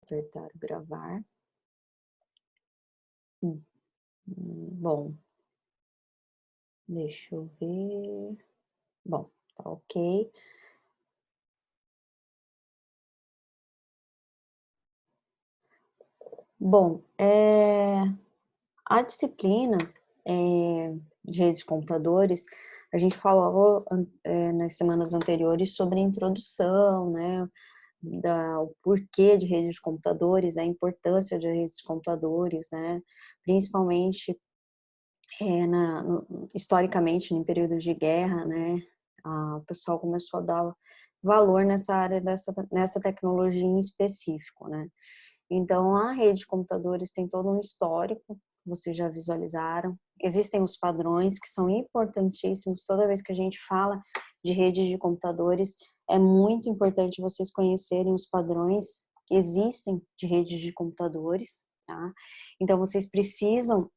Apertar gravar. Bom, deixa eu ver. Bom, tá ok. Bom, a disciplina, de redes de computadores, a gente falou, nas semanas anteriores sobre a introdução, né, o porquê de redes de computadores, a importância de redes de computadores, né, principalmente, historicamente, em períodos de guerra, né, o pessoal começou a dar valor nessa área, nessa tecnologia em específico, né. Então, a rede de computadores tem todo um histórico, vocês já visualizaram. Existem os padrões que são importantíssimos. Toda vez que a gente fala de redes de computadores, é muito importante vocês conhecerem os padrões que existem de redes de computadores, tá? Então, vocês precisam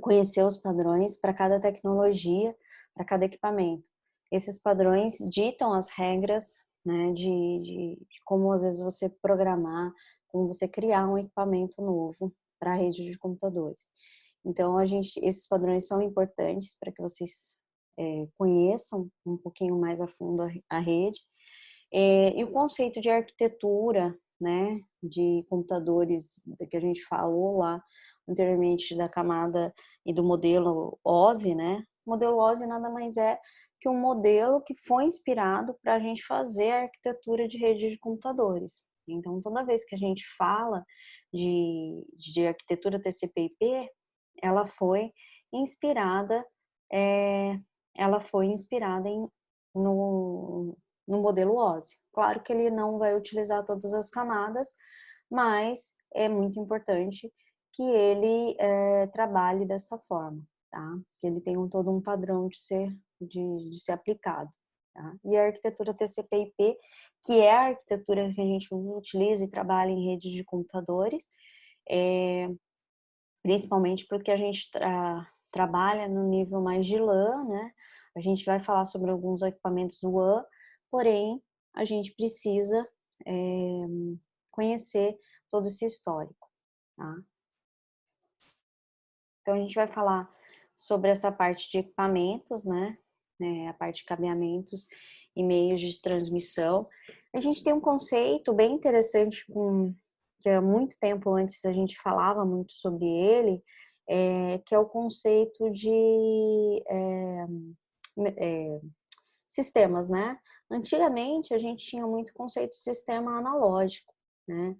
conhecer os padrões para cada tecnologia, para cada equipamento. Esses padrões ditam as regras, né, de como às vezes você programar, como você criar um equipamento novo para a rede de computadores. Então, esses padrões são importantes para que vocês conheçam um pouquinho mais a fundo a rede. E o conceito de arquitetura, né, de computadores que a gente falou lá anteriormente da camada e do modelo OSI, né? O modelo OSI nada mais é que um modelo que foi inspirado para a gente fazer a arquitetura de rede de computadores. Então, toda vez que a gente fala de arquitetura TCP/IP, ela foi inspirada, é, no, no modelo OSI. Claro que ele não vai utilizar todas as camadas, mas é muito importante que ele trabalhe dessa forma, tá? Que ele tenha todo um padrão de ser aplicado. Tá? E a arquitetura TCP/IP, que é a arquitetura que a gente utiliza e trabalha em redes de computadores, principalmente porque a gente trabalha no nível mais de LAN, né? A gente vai falar sobre alguns equipamentos WAN, porém, a gente precisa conhecer todo esse histórico, tá? Então, a gente vai falar sobre essa parte de equipamentos, né? A parte de cabeamentos e meios de transmissão. A gente tem um conceito bem interessante, que há muito tempo antes a gente falava muito sobre ele, que é o conceito de sistemas, né? Antigamente, a gente tinha muito conceito de sistema analógico, né?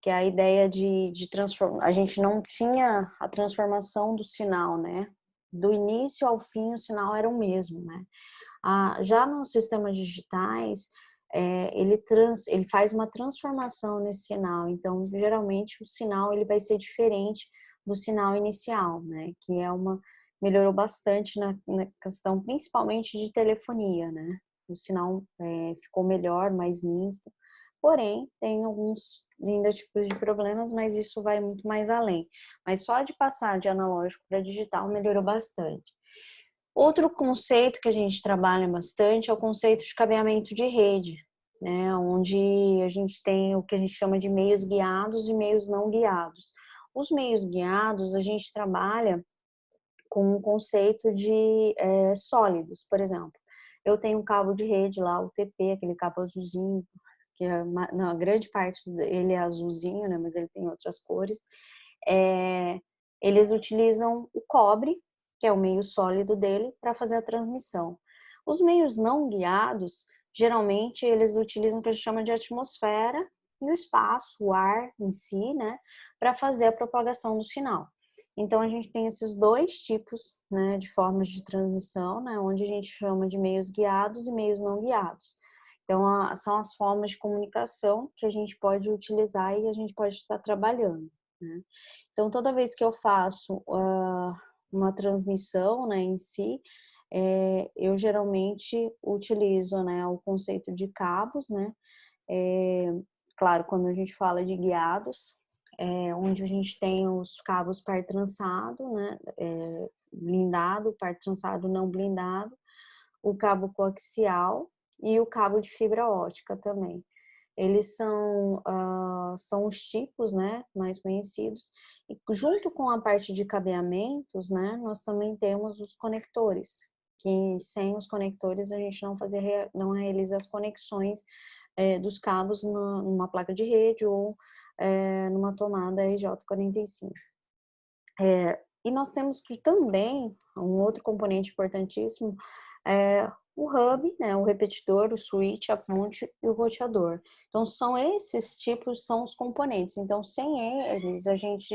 Que é a ideia de transformar. A gente não tinha a transformação do sinal, né? Do início ao fim, o sinal era o mesmo, né? Já nos sistemas digitais, ele faz uma transformação nesse sinal. Então, geralmente, o sinal ele vai ser diferente do sinal inicial, né? Melhorou bastante na questão, principalmente de telefonia, né? O sinal ficou melhor, mais limpo. Porém, tem alguns ainda tipos de problemas, mas isso vai muito mais além. Mas só de passar de analógico para digital melhorou bastante. Outro conceito que a gente trabalha bastante é o conceito de cabeamento de rede, né? Onde a gente tem o que a gente chama de meios guiados e meios não guiados. Os meios guiados, a gente trabalha com um conceito de sólidos, por exemplo. Eu tenho um cabo de rede lá, o TP, aquele cabo azulzinho, que na grande parte ele é azulzinho, né, mas ele tem outras cores. Eles utilizam o cobre, que é o meio sólido dele, para fazer a transmissão. Os meios não guiados, geralmente, eles utilizam o que a gente chama de atmosfera e o espaço, o ar em si, né, para fazer a propagação do sinal. Então, a gente tem esses dois tipos, né, de formas de transmissão, né, onde a gente chama de meios guiados e meios não guiados. Então, são as formas de comunicação que a gente pode utilizar e a gente pode estar trabalhando, né? Então, toda vez que eu faço uma transmissão, né, em si, eu geralmente utilizo, né, o conceito de cabos, né? Claro, quando a gente fala de guiados, onde a gente tem os cabos par trançado, né, blindado, par trançado não blindado, o cabo coaxial e o cabo de fibra ótica também. Eles são são os tipos, né, mais conhecidos. E junto com a parte de cabeamentos, né, nós também temos os conectores, que sem os conectores a gente não realiza as conexões dos cabos numa placa de rede ou numa tomada RJ45. E nós temos também um outro componente importantíssimo, o hub, né, o repetidor, o switch, a ponte e o roteador. Então, são os componentes. Então, sem eles,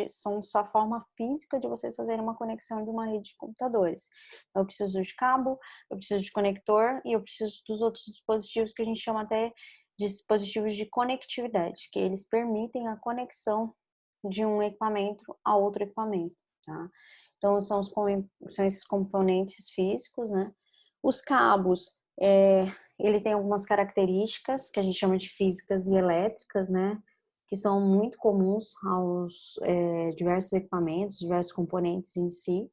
são só forma física de vocês fazerem uma conexão de uma rede de computadores. Então, eu preciso de cabo, eu preciso de conector e eu preciso dos outros dispositivos que a gente chama até de dispositivos de conectividade, que eles permitem a conexão de um equipamento a outro equipamento. Tá? Então, são esses componentes físicos, né? Os cabos, ele tem algumas características que a gente chama de físicas e elétricas, né? Que são muito comuns aos diversos equipamentos, diversos componentes em si.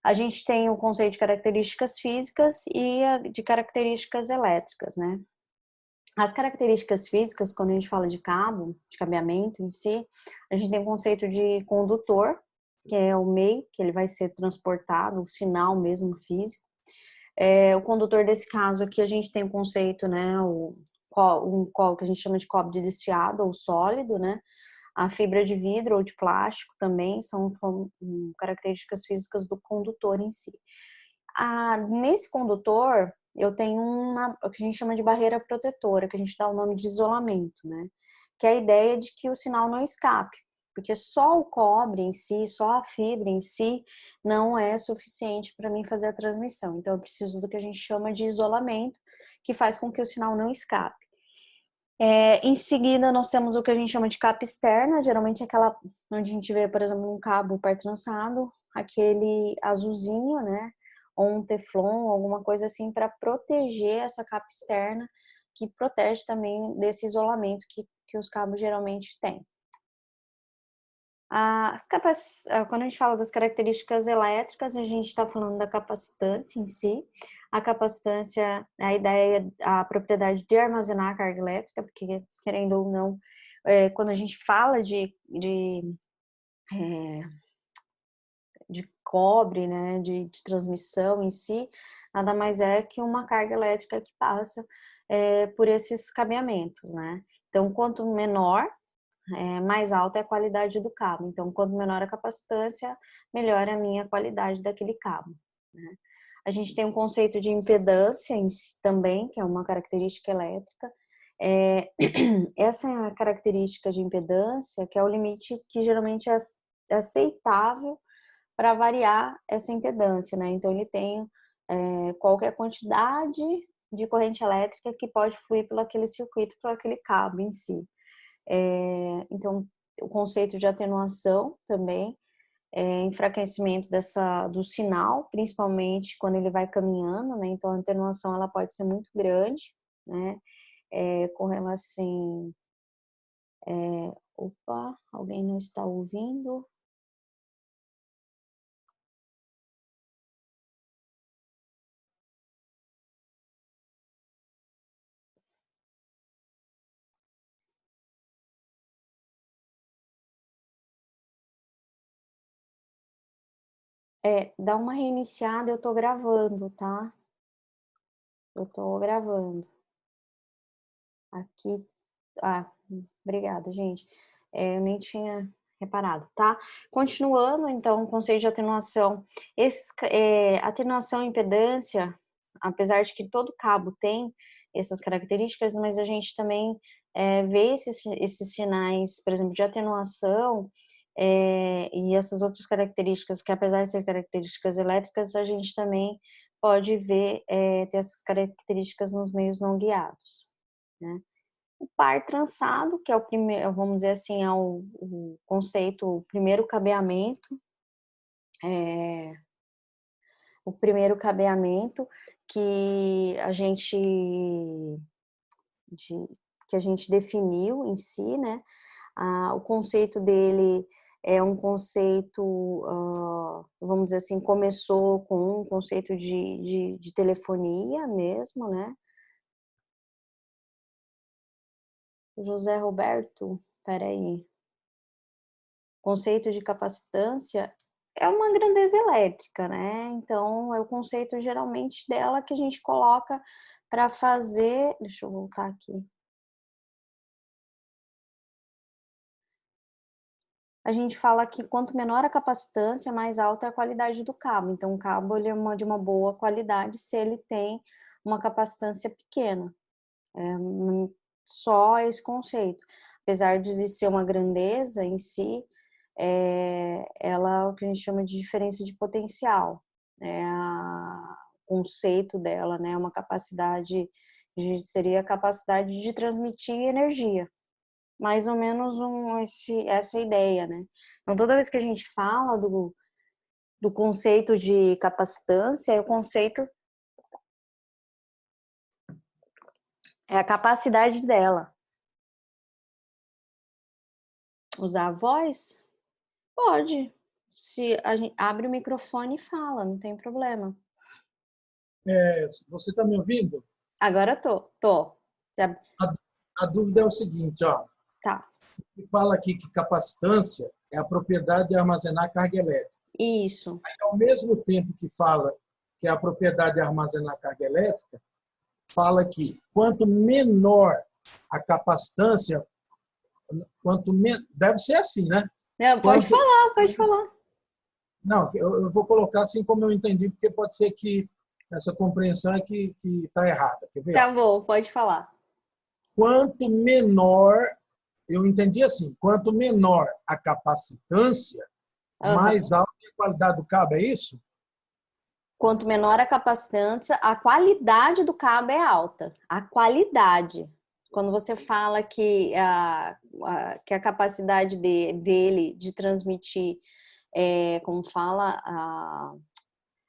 A gente tem o conceito de características físicas e de características elétricas, né? As características físicas, quando a gente fala de cabo, de cabeamento em si, a gente tem o conceito de condutor, que é o meio que ele vai ser transportado, o sinal mesmo físico. O condutor desse caso aqui, a gente tem o conceito, né, que a gente chama de cobre desfiado ou sólido, né? A fibra de vidro ou de plástico também são características físicas do condutor em si. Nesse condutor, eu tenho o que a gente chama de barreira protetora, que a gente dá o nome de isolamento, né? Que é a ideia de que o sinal não escape, porque só o cobre em si, só a fibra em si, não é suficiente para mim fazer a transmissão. Então, eu preciso do que a gente chama de isolamento, que faz com que o sinal não escape. Em seguida, nós temos o que a gente chama de capa externa, geralmente é aquela onde a gente vê, por exemplo, um cabo pertrançado, aquele azulzinho, né? Ou um teflon, alguma coisa assim, para proteger essa capa externa, que protege também desse isolamento que os cabos geralmente têm. Quando a gente fala das características elétricas, a gente está falando da capacitância em si. A capacitância, a ideia, a propriedade de armazenar a carga elétrica, porque, querendo ou não, quando a gente fala de cobre, né, de transmissão em si, nada mais é que uma carga elétrica que passa por esses cabeamentos, né? Então, quanto menor, mais alta é a qualidade do cabo. Então, quanto menor a capacitância, melhor a minha qualidade daquele cabo, né? A gente tem um conceito de impedância também, que é uma característica elétrica. Essa característica de impedância, que é o limite que geralmente é aceitável para variar essa impedância, né? Então, ele tem qualquer quantidade de corrente elétrica que pode fluir pelo aquele circuito, pelo aquele cabo em si. Então, o conceito de atenuação também, enfraquecimento do sinal, principalmente quando ele vai caminhando, né? Então, a atenuação ela pode ser muito grande, né? Com relação... Opa, alguém não está ouvindo? Dá uma reiniciada, eu tô gravando, tá? Eu tô gravando. Aqui. Obrigada, gente. Eu nem tinha reparado, tá? Continuando, então, o conceito de atenuação. Atenuação e impedância, apesar de que todo cabo tem essas características, mas a gente também vê esses sinais, por exemplo, de atenuação e essas outras características, que apesar de ser características elétricas, a gente também pode ver, ter essas características nos meios não guiados, né? O par trançado, que é o primeiro, vamos dizer assim, é o conceito, o primeiro cabeamento que a gente que a gente definiu em si, né? O conceito dele é um conceito, vamos dizer assim, começou com um conceito de telefonia mesmo, né? José Roberto. Peraí. Conceito de capacitância é uma grandeza elétrica, né? Então, é o conceito geralmente dela que a gente coloca para fazer. Deixa eu voltar aqui. A gente fala que quanto menor a capacitância, mais alta é a qualidade do cabo. Então, o cabo ele é de uma boa qualidade se ele tem uma capacitância pequena. Só esse conceito. Apesar de ser uma grandeza em si, ela é o que a gente chama de diferença de potencial. O conceito dela, né? Uma capacidade, seria a capacidade de transmitir energia. Mais ou menos essa ideia, né? Então, toda vez que a gente fala do conceito de capacitância, o conceito é a capacidade dela. Usar a voz? Pode. Se a gente abre o microfone e fala, não tem problema. Você está me ouvindo? Agora tô. Já... A dúvida é o seguinte, ó. Tá. Fala aqui que capacitância é a propriedade de armazenar carga elétrica. Isso. Aí, ao mesmo tempo que fala que é a propriedade de armazenar carga elétrica, fala que quanto menor a capacitância, deve ser assim, né? Não, pode Quanto falar, pode falar. Não, eu vou colocar assim como eu entendi, porque pode ser que essa compreensão é que está errada. Quer ver? Tá Ó? bom, pode falar. Quanto menor, eu entendi assim, quanto menor a capacitância, Uhum. mais alta é a qualidade do cabo, é isso? Quanto menor a capacitância, a qualidade do cabo é alta. A qualidade. Quando você fala que que a capacidade dele de transmitir, como fala,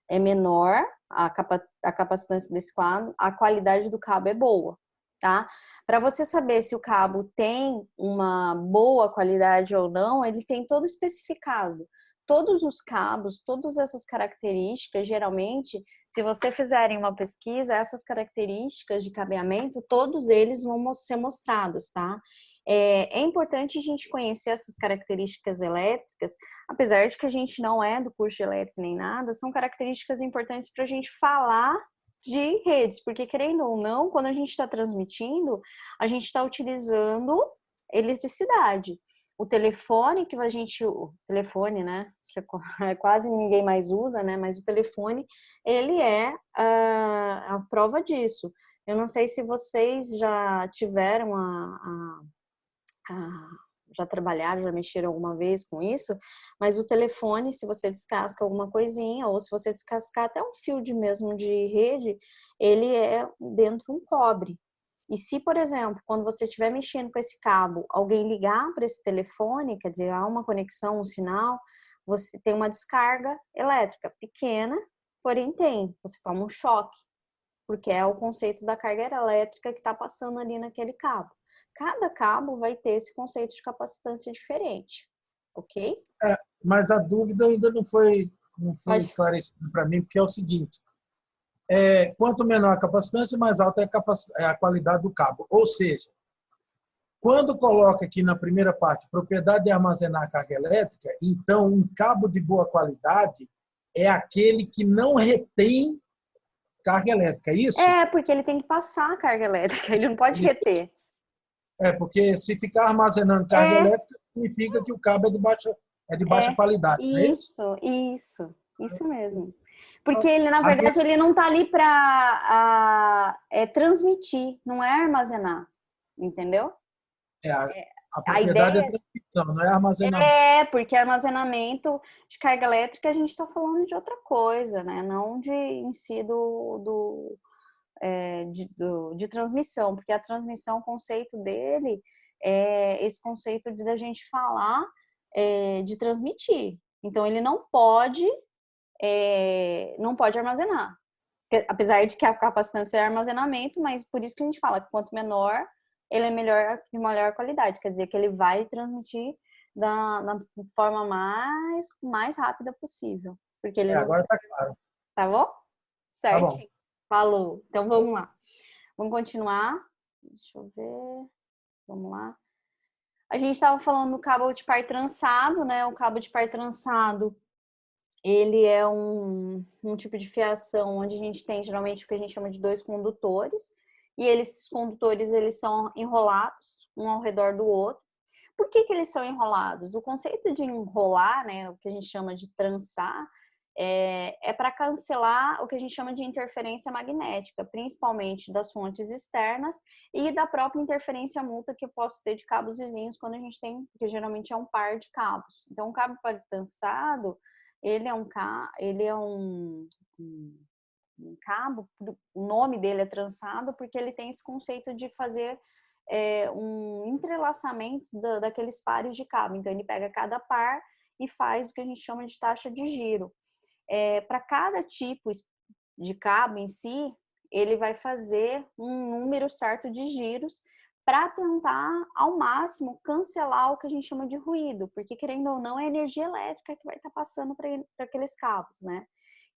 é menor, a capacitância desse cabo, a qualidade do cabo é boa, tá? Para você saber se o cabo tem uma boa qualidade ou não, ele tem todo especificado. Todos os cabos, todas essas características, geralmente, se você fizerem uma pesquisa, essas características de cabeamento, todos eles vão ser mostrados, tá? É importante a gente conhecer essas características elétricas, apesar de que a gente não é do curso de elétrica nem nada, são características importantes para a gente falar de redes, porque querendo ou não, quando a gente está transmitindo, a gente está utilizando eletricidade. O telefone que o telefone, né, que quase ninguém mais usa, né, mas o telefone, ele é a prova disso. Eu não sei se vocês já tiveram já trabalharam, já mexeram alguma vez com isso, mas o telefone, se você descasca alguma coisinha, ou se você descascar até um fio mesmo de rede, ele é dentro um cobre. E se, por exemplo, quando você estiver mexendo com esse cabo, alguém ligar para esse telefone, quer dizer, há uma conexão, um sinal, você tem uma descarga elétrica pequena, porém você toma um choque, porque é o conceito da carga elétrica que está passando ali naquele cabo. Cada cabo vai ter esse conceito de capacitância diferente, ok? Mas a dúvida ainda não foi Pode. esclarecida para mim, porque é o seguinte, quanto menor a capacitância, mais alta é a qualidade do cabo. Ou seja, quando coloca aqui na primeira parte, propriedade de armazenar carga elétrica, então um cabo de boa qualidade é aquele que não retém carga elétrica, é isso? Porque ele tem que passar a carga elétrica, ele não pode reter. Porque se ficar armazenando carga É, elétrica, significa que o cabo é de baixa é, qualidade, não é isso? isso mesmo. Porque ele, na Agora, verdade, ele não está ali para transmitir, não é armazenar, entendeu? é, a, a A propriedade é ideia transmissão, não é armazenamento. porque armazenamento de carga elétrica a gente está falando de outra coisa, né? Não de em si de transmissão, porque a transmissão, o conceito dele é esse conceito de da gente falar de transmitir. Então ele não pode armazenar. Apesar de que a capacitância é armazenamento, mas por isso que a gente fala que quanto menor, ele é melhor, de melhor qualidade. Quer dizer que ele vai transmitir da forma mais rápida possível. Porque ele não. Agora está claro. Tá bom? Tá bom. Certinho. Falou. Então vamos lá. Vamos continuar. Deixa eu ver. Vamos lá. A gente estava falando do cabo de par trançado, né? O cabo de par trançado, ele é um tipo de fiação onde a gente tem geralmente o que a gente chama de dois condutores, e esses condutores eles são enrolados um ao redor do outro. Por que eles são enrolados? O conceito de enrolar, né, o que a gente chama de trançar, é para cancelar o que a gente chama de interferência magnética, principalmente das fontes externas e da própria interferência mútua que eu posso ter de cabos vizinhos quando a gente tem, porque geralmente é um par de cabos. Então, o cabo trançado, ele é um cabo, o nome dele é trançado porque ele tem esse conceito de fazer um entrelaçamento daqueles pares de cabo. Então, ele pega cada par e faz o que a gente chama de taxa de giro. Para cada tipo de cabo em si, ele vai fazer um número certo de giros para tentar, ao máximo, cancelar o que a gente chama de ruído, porque, querendo ou não, é energia elétrica que vai estar passando para aqueles cabos, né?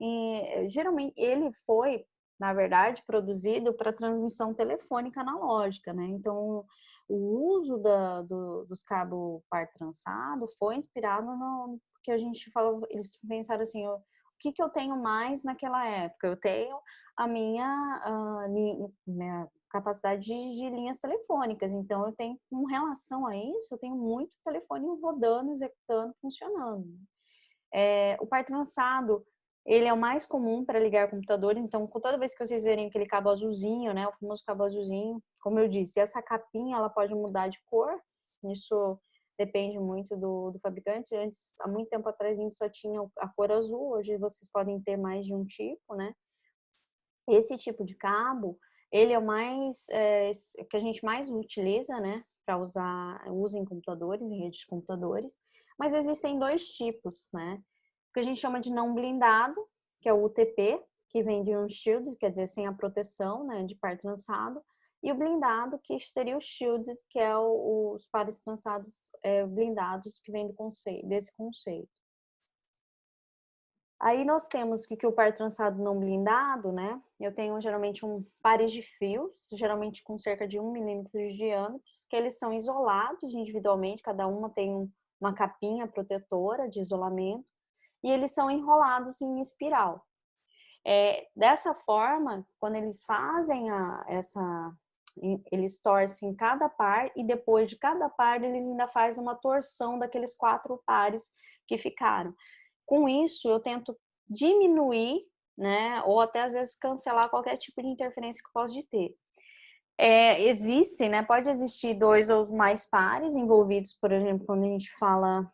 E, geralmente, ele foi, na verdade, produzido para transmissão telefônica analógica, né? Então, o uso dos cabos par trançado foi inspirado no que a gente falou, eles pensaram assim, o que eu tenho mais naquela época? Eu tenho a minha capacidade de linhas telefônicas, então eu tenho, com relação a isso, eu tenho muito telefone rodando, executando, funcionando. O par trançado, ele é o mais comum para ligar computadores, então toda vez que vocês verem aquele cabo azulzinho, né, o famoso cabo azulzinho, como eu disse, essa capinha ela pode mudar de cor, isso depende muito do fabricante. Antes, há muito tempo atrás, a gente só tinha a cor azul, hoje vocês podem ter mais de um tipo, né? Esse tipo de cabo, ele é o mais, que a gente mais utiliza, né? Para usa em computadores, em redes de computadores. Mas existem dois tipos, né? O que a gente chama de não blindado, que é o UTP, que vem de um shield, quer dizer, sem a proteção, né? De par trançado. E o blindado, que seria o shielded, que é os pares trançados blindados, que vem desse conceito. Aí nós temos que o par trançado não blindado, né? Eu tenho geralmente pares de fios, geralmente com cerca de 1 milímetro de diâmetro, que eles são isolados individualmente, cada uma tem uma capinha protetora de isolamento, e eles são enrolados em espiral. Dessa forma, quando eles fazem eles torcem cada par e depois de cada par eles ainda fazem uma torção daqueles 4 pares que ficaram. Com isso, eu tento diminuir, né, ou até às vezes cancelar qualquer tipo de interferência que eu possa ter. Existem, né, pode existir 2 ou mais pares envolvidos, por exemplo, quando a gente fala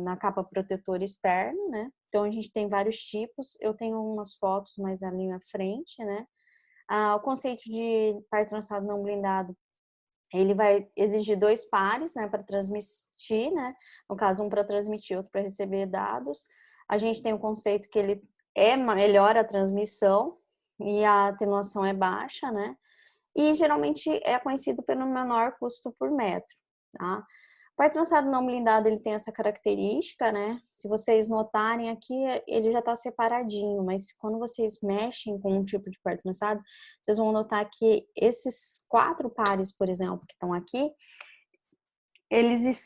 na capa protetora externa, né? Então, a gente tem vários tipos. Eu tenho umas fotos mais ali na frente, né? O conceito de par trançado não blindado, ele vai exigir 2 pares, né, para transmitir, né? No caso, um para transmitir, outro para receber dados. A gente tem o conceito que ele melhora a transmissão e a atenuação é baixa, né? E geralmente é conhecido pelo menor custo por metro, tá? O par trançado não blindado, ele tem essa característica, né? Se vocês notarem aqui, ele já está separadinho, mas quando vocês mexem com um tipo de par trançado, vocês vão notar que esses 4 pares, por exemplo, que estão aqui, eles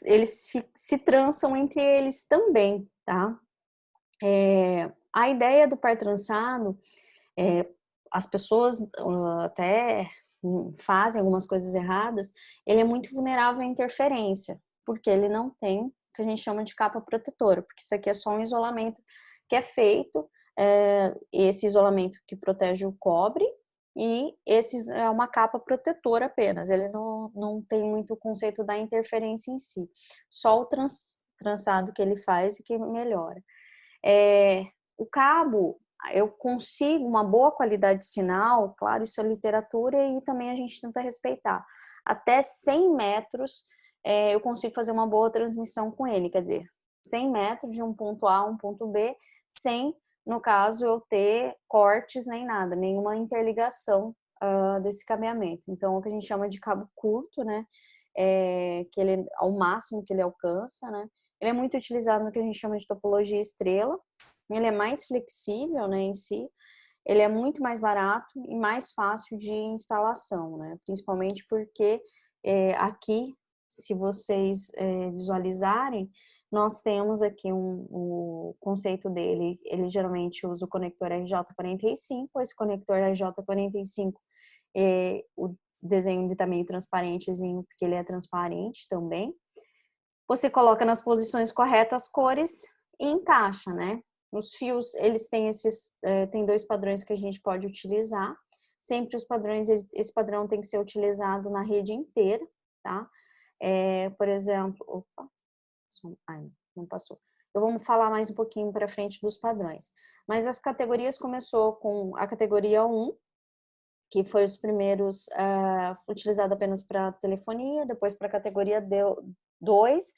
se trançam entre eles também, tá? A ideia do par trançado, as pessoas até fazem algumas coisas erradas, ele é muito vulnerável à interferência, porque ele não tem o que a gente chama de capa protetora, porque isso aqui é só um isolamento que é feito, esse isolamento que protege o cobre, e esse é uma capa protetora apenas, ele não tem muito o conceito da interferência em si, só o trançado que ele faz e que melhora. O cabo, eu consigo uma boa qualidade de sinal, claro, isso é literatura e também a gente tenta respeitar. Até 100 metros eu consigo fazer uma boa transmissão com ele, quer dizer, 100 metros de um ponto A a um ponto B, sem, no caso, eu ter cortes nem nada, nenhuma interligação desse cabeamento. Então, o que a gente chama de cabo curto, né, que ele, ao máximo que ele alcança, né, ele é muito utilizado no que a gente chama de topologia estrela. Ele é mais flexível, né, em si. Ele é muito mais barato e mais fácil de instalação, né? Principalmente porque aqui se vocês visualizarem, nós temos aqui o conceito dele. Ele geralmente usa o conector RJ45. Esse conector RJ45, o desenho ele tá meio transparentezinho, porque ele é transparente também. Você coloca nas posições corretas as cores e encaixa, né? Os fios, eles têm tem 2 padrões que a gente pode utilizar. Sempre os padrões, esse padrão tem que ser utilizado na rede inteira, tá? Por exemplo, opa, ai, não passou. Eu vou falar mais um pouquinho para frente dos padrões. Mas as categorias começou com a categoria 1, que foi os primeiros utilizado apenas para telefonia, depois para a categoria 2,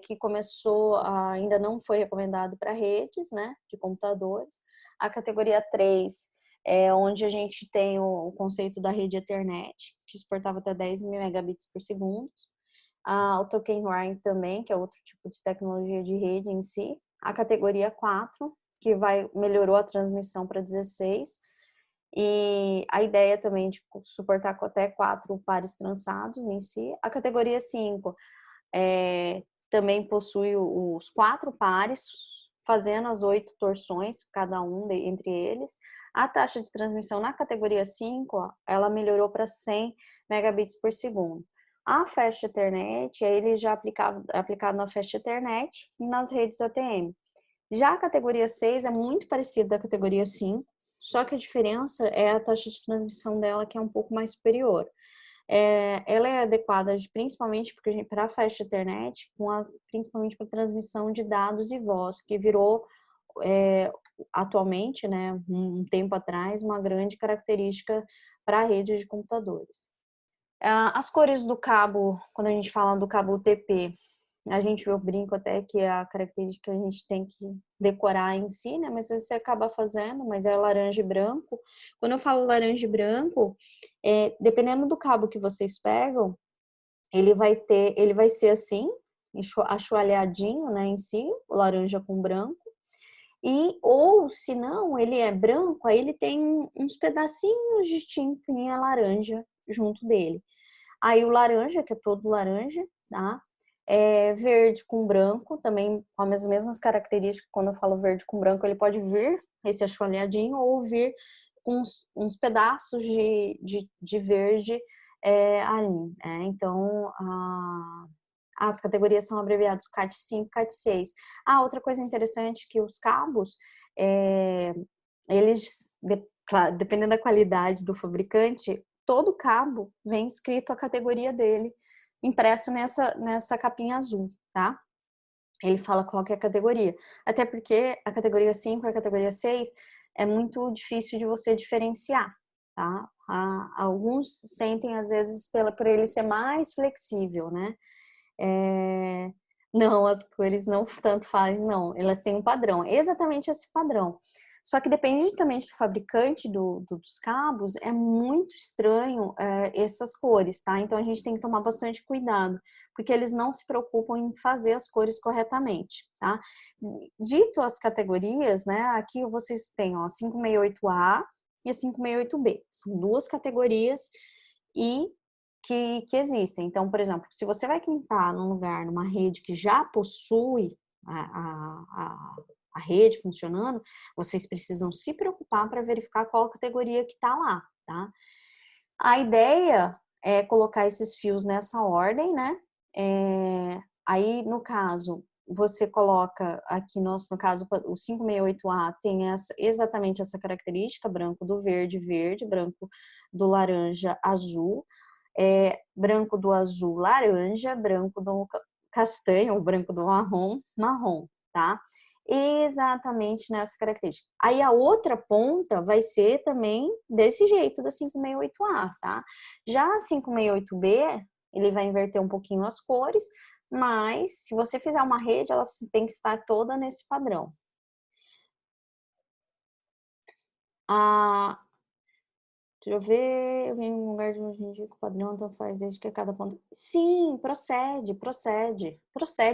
que começou, ainda não foi recomendado para redes, né, de computadores. A categoria 3 é onde a gente tem o conceito da rede Ethernet, que suportava até 10 megabits por segundo. O Token Ring também, que é outro tipo de tecnologia de rede em si. A categoria 4, que melhorou a transmissão para 16. E a ideia também de suportar até 4 pares trançados em si. A categoria 5 também possui os 4 pares, fazendo as 8 torções, cada um entre eles. A taxa de transmissão na categoria 5, ela melhorou para 100 megabits por segundo. A Fast Ethernet, ele já aplicado na Fast Ethernet e nas redes ATM. Já a categoria 6 é muito parecida da categoria 5, só que a diferença é a taxa de transmissão dela, que é um pouco mais superior. Ela é adequada principalmente para a Fast Ethernet, principalmente para transmissão de dados e voz, que virou atualmente, né, um tempo atrás, uma grande característica para a rede de computadores. As cores do cabo, quando a gente fala do cabo UTP, eu brinco até que é a característica que a gente tem que decorar em si, né? Mas você acaba fazendo, mas é laranja e branco. Quando eu falo laranja e branco, dependendo do cabo que vocês pegam, ele vai ser assim, achoalhadinho, né, em si, laranja com branco. Ou se não, ele é branco, aí ele tem uns pedacinhos de tintinha laranja junto dele. Aí o laranja, que é todo laranja, tá? Verde com branco, também com as mesmas características. Quando eu falo verde com branco, ele pode vir esse achoalhadinho ou vir com uns pedaços de verde ali. Então, as categorias são abreviadas CAT5, CAT6. Outra coisa interessante que os cabos, eles, dependendo da qualidade do fabricante, todo cabo vem escrito a categoria dele, impresso nessa capinha azul, tá? Ele fala qual que é a categoria. Até porque a categoria 5 e a categoria 6 é muito difícil de você diferenciar, tá? Alguns sentem, às vezes, por ele ser mais flexível, né? Não, as cores não tanto fazem, não. Elas têm um padrão, exatamente esse padrão. Só que depende também do fabricante dos cabos, é muito estranho essas cores, tá? Então a gente tem que tomar bastante cuidado, porque eles não se preocupam em fazer as cores corretamente, tá? Dito as categorias, né? Aqui vocês têm a 568A e a 568B. São 2 categorias que existem. Então, por exemplo, se você vai clicar num lugar, numa rede que já possui a rede funcionando, vocês precisam se preocupar para verificar qual categoria que está lá, tá? A ideia é colocar esses fios nessa ordem, né? Aí, no caso, você coloca aqui, no caso, o 568A tem exatamente essa característica, branco do verde, verde, branco do laranja, azul, branco do azul, laranja, branco do castanho, ou branco do marrom, marrom, tá? Exatamente nessa característica. Aí a outra ponta vai ser também desse jeito da 568A, tá? Já a 568B, ele vai inverter um pouquinho as cores, mas se você fizer uma rede, ela tem que estar toda nesse padrão. Deixa eu ver, eu venho em um lugar de hoje em dia que o padrão então faz desde que a cada ponto. Sim, procede.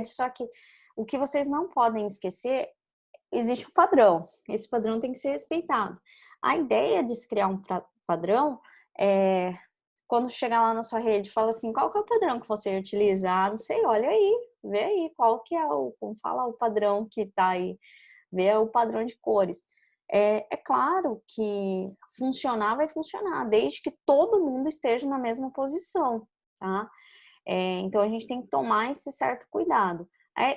Só que o que vocês não podem esquecer, existe um padrão. Esse padrão tem que ser respeitado. A ideia de se criar um padrão é quando chegar lá na sua rede, fala assim, qual que é o padrão que você utiliza? Ah, não sei, olha aí, vê aí qual que é como fala, o padrão que tá aí, vê o padrão de cores. É claro que funcionar vai funcionar, desde que todo mundo esteja na mesma posição, tá? Então, a gente tem que tomar esse certo cuidado.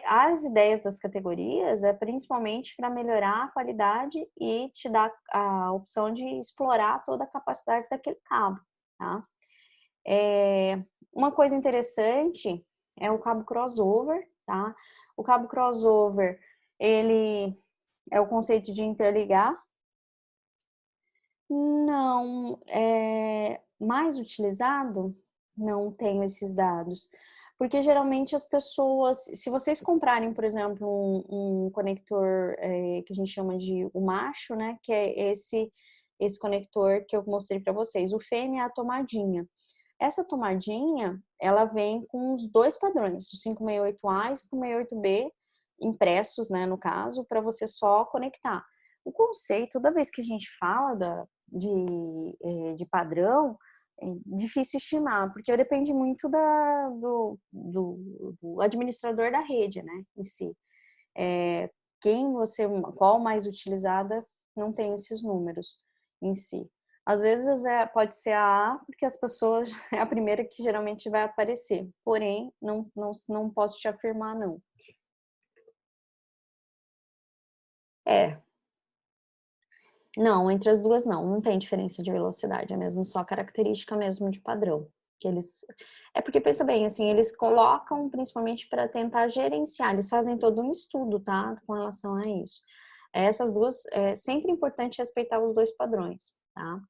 As ideias das categorias é principalmente para melhorar a qualidade e te dar a opção de explorar toda a capacidade daquele cabo, tá? Uma coisa interessante é o cabo crossover, tá? O cabo crossover, ele é o conceito de interligar. Não, é mais utilizado? Não tenho esses dados. Porque geralmente as pessoas, se vocês comprarem, por exemplo, um conector que a gente chama de o macho, né? Que é esse conector que eu mostrei para vocês. O fêmea é a tomadinha. Essa tomadinha, ela vem com os dois padrões, o 568A e o 568B, impressos, né, no caso, para você só conectar. O conceito, toda vez que a gente fala de padrão, é difícil estimar, porque depende muito do administrador da rede, né, em si. Qual mais utilizada, não tem esses números em si. Às vezes pode ser a A, porque as pessoas é a primeira que geralmente vai aparecer. Porém, não posso te afirmar, não. Não, entre as duas não tem diferença de velocidade, é mesmo só característica mesmo de padrão. Porque pensa bem, assim, eles colocam principalmente para tentar gerenciar, eles fazem todo um estudo, tá, com relação a isso. Essas duas, é sempre importante respeitar os dois padrões, tá?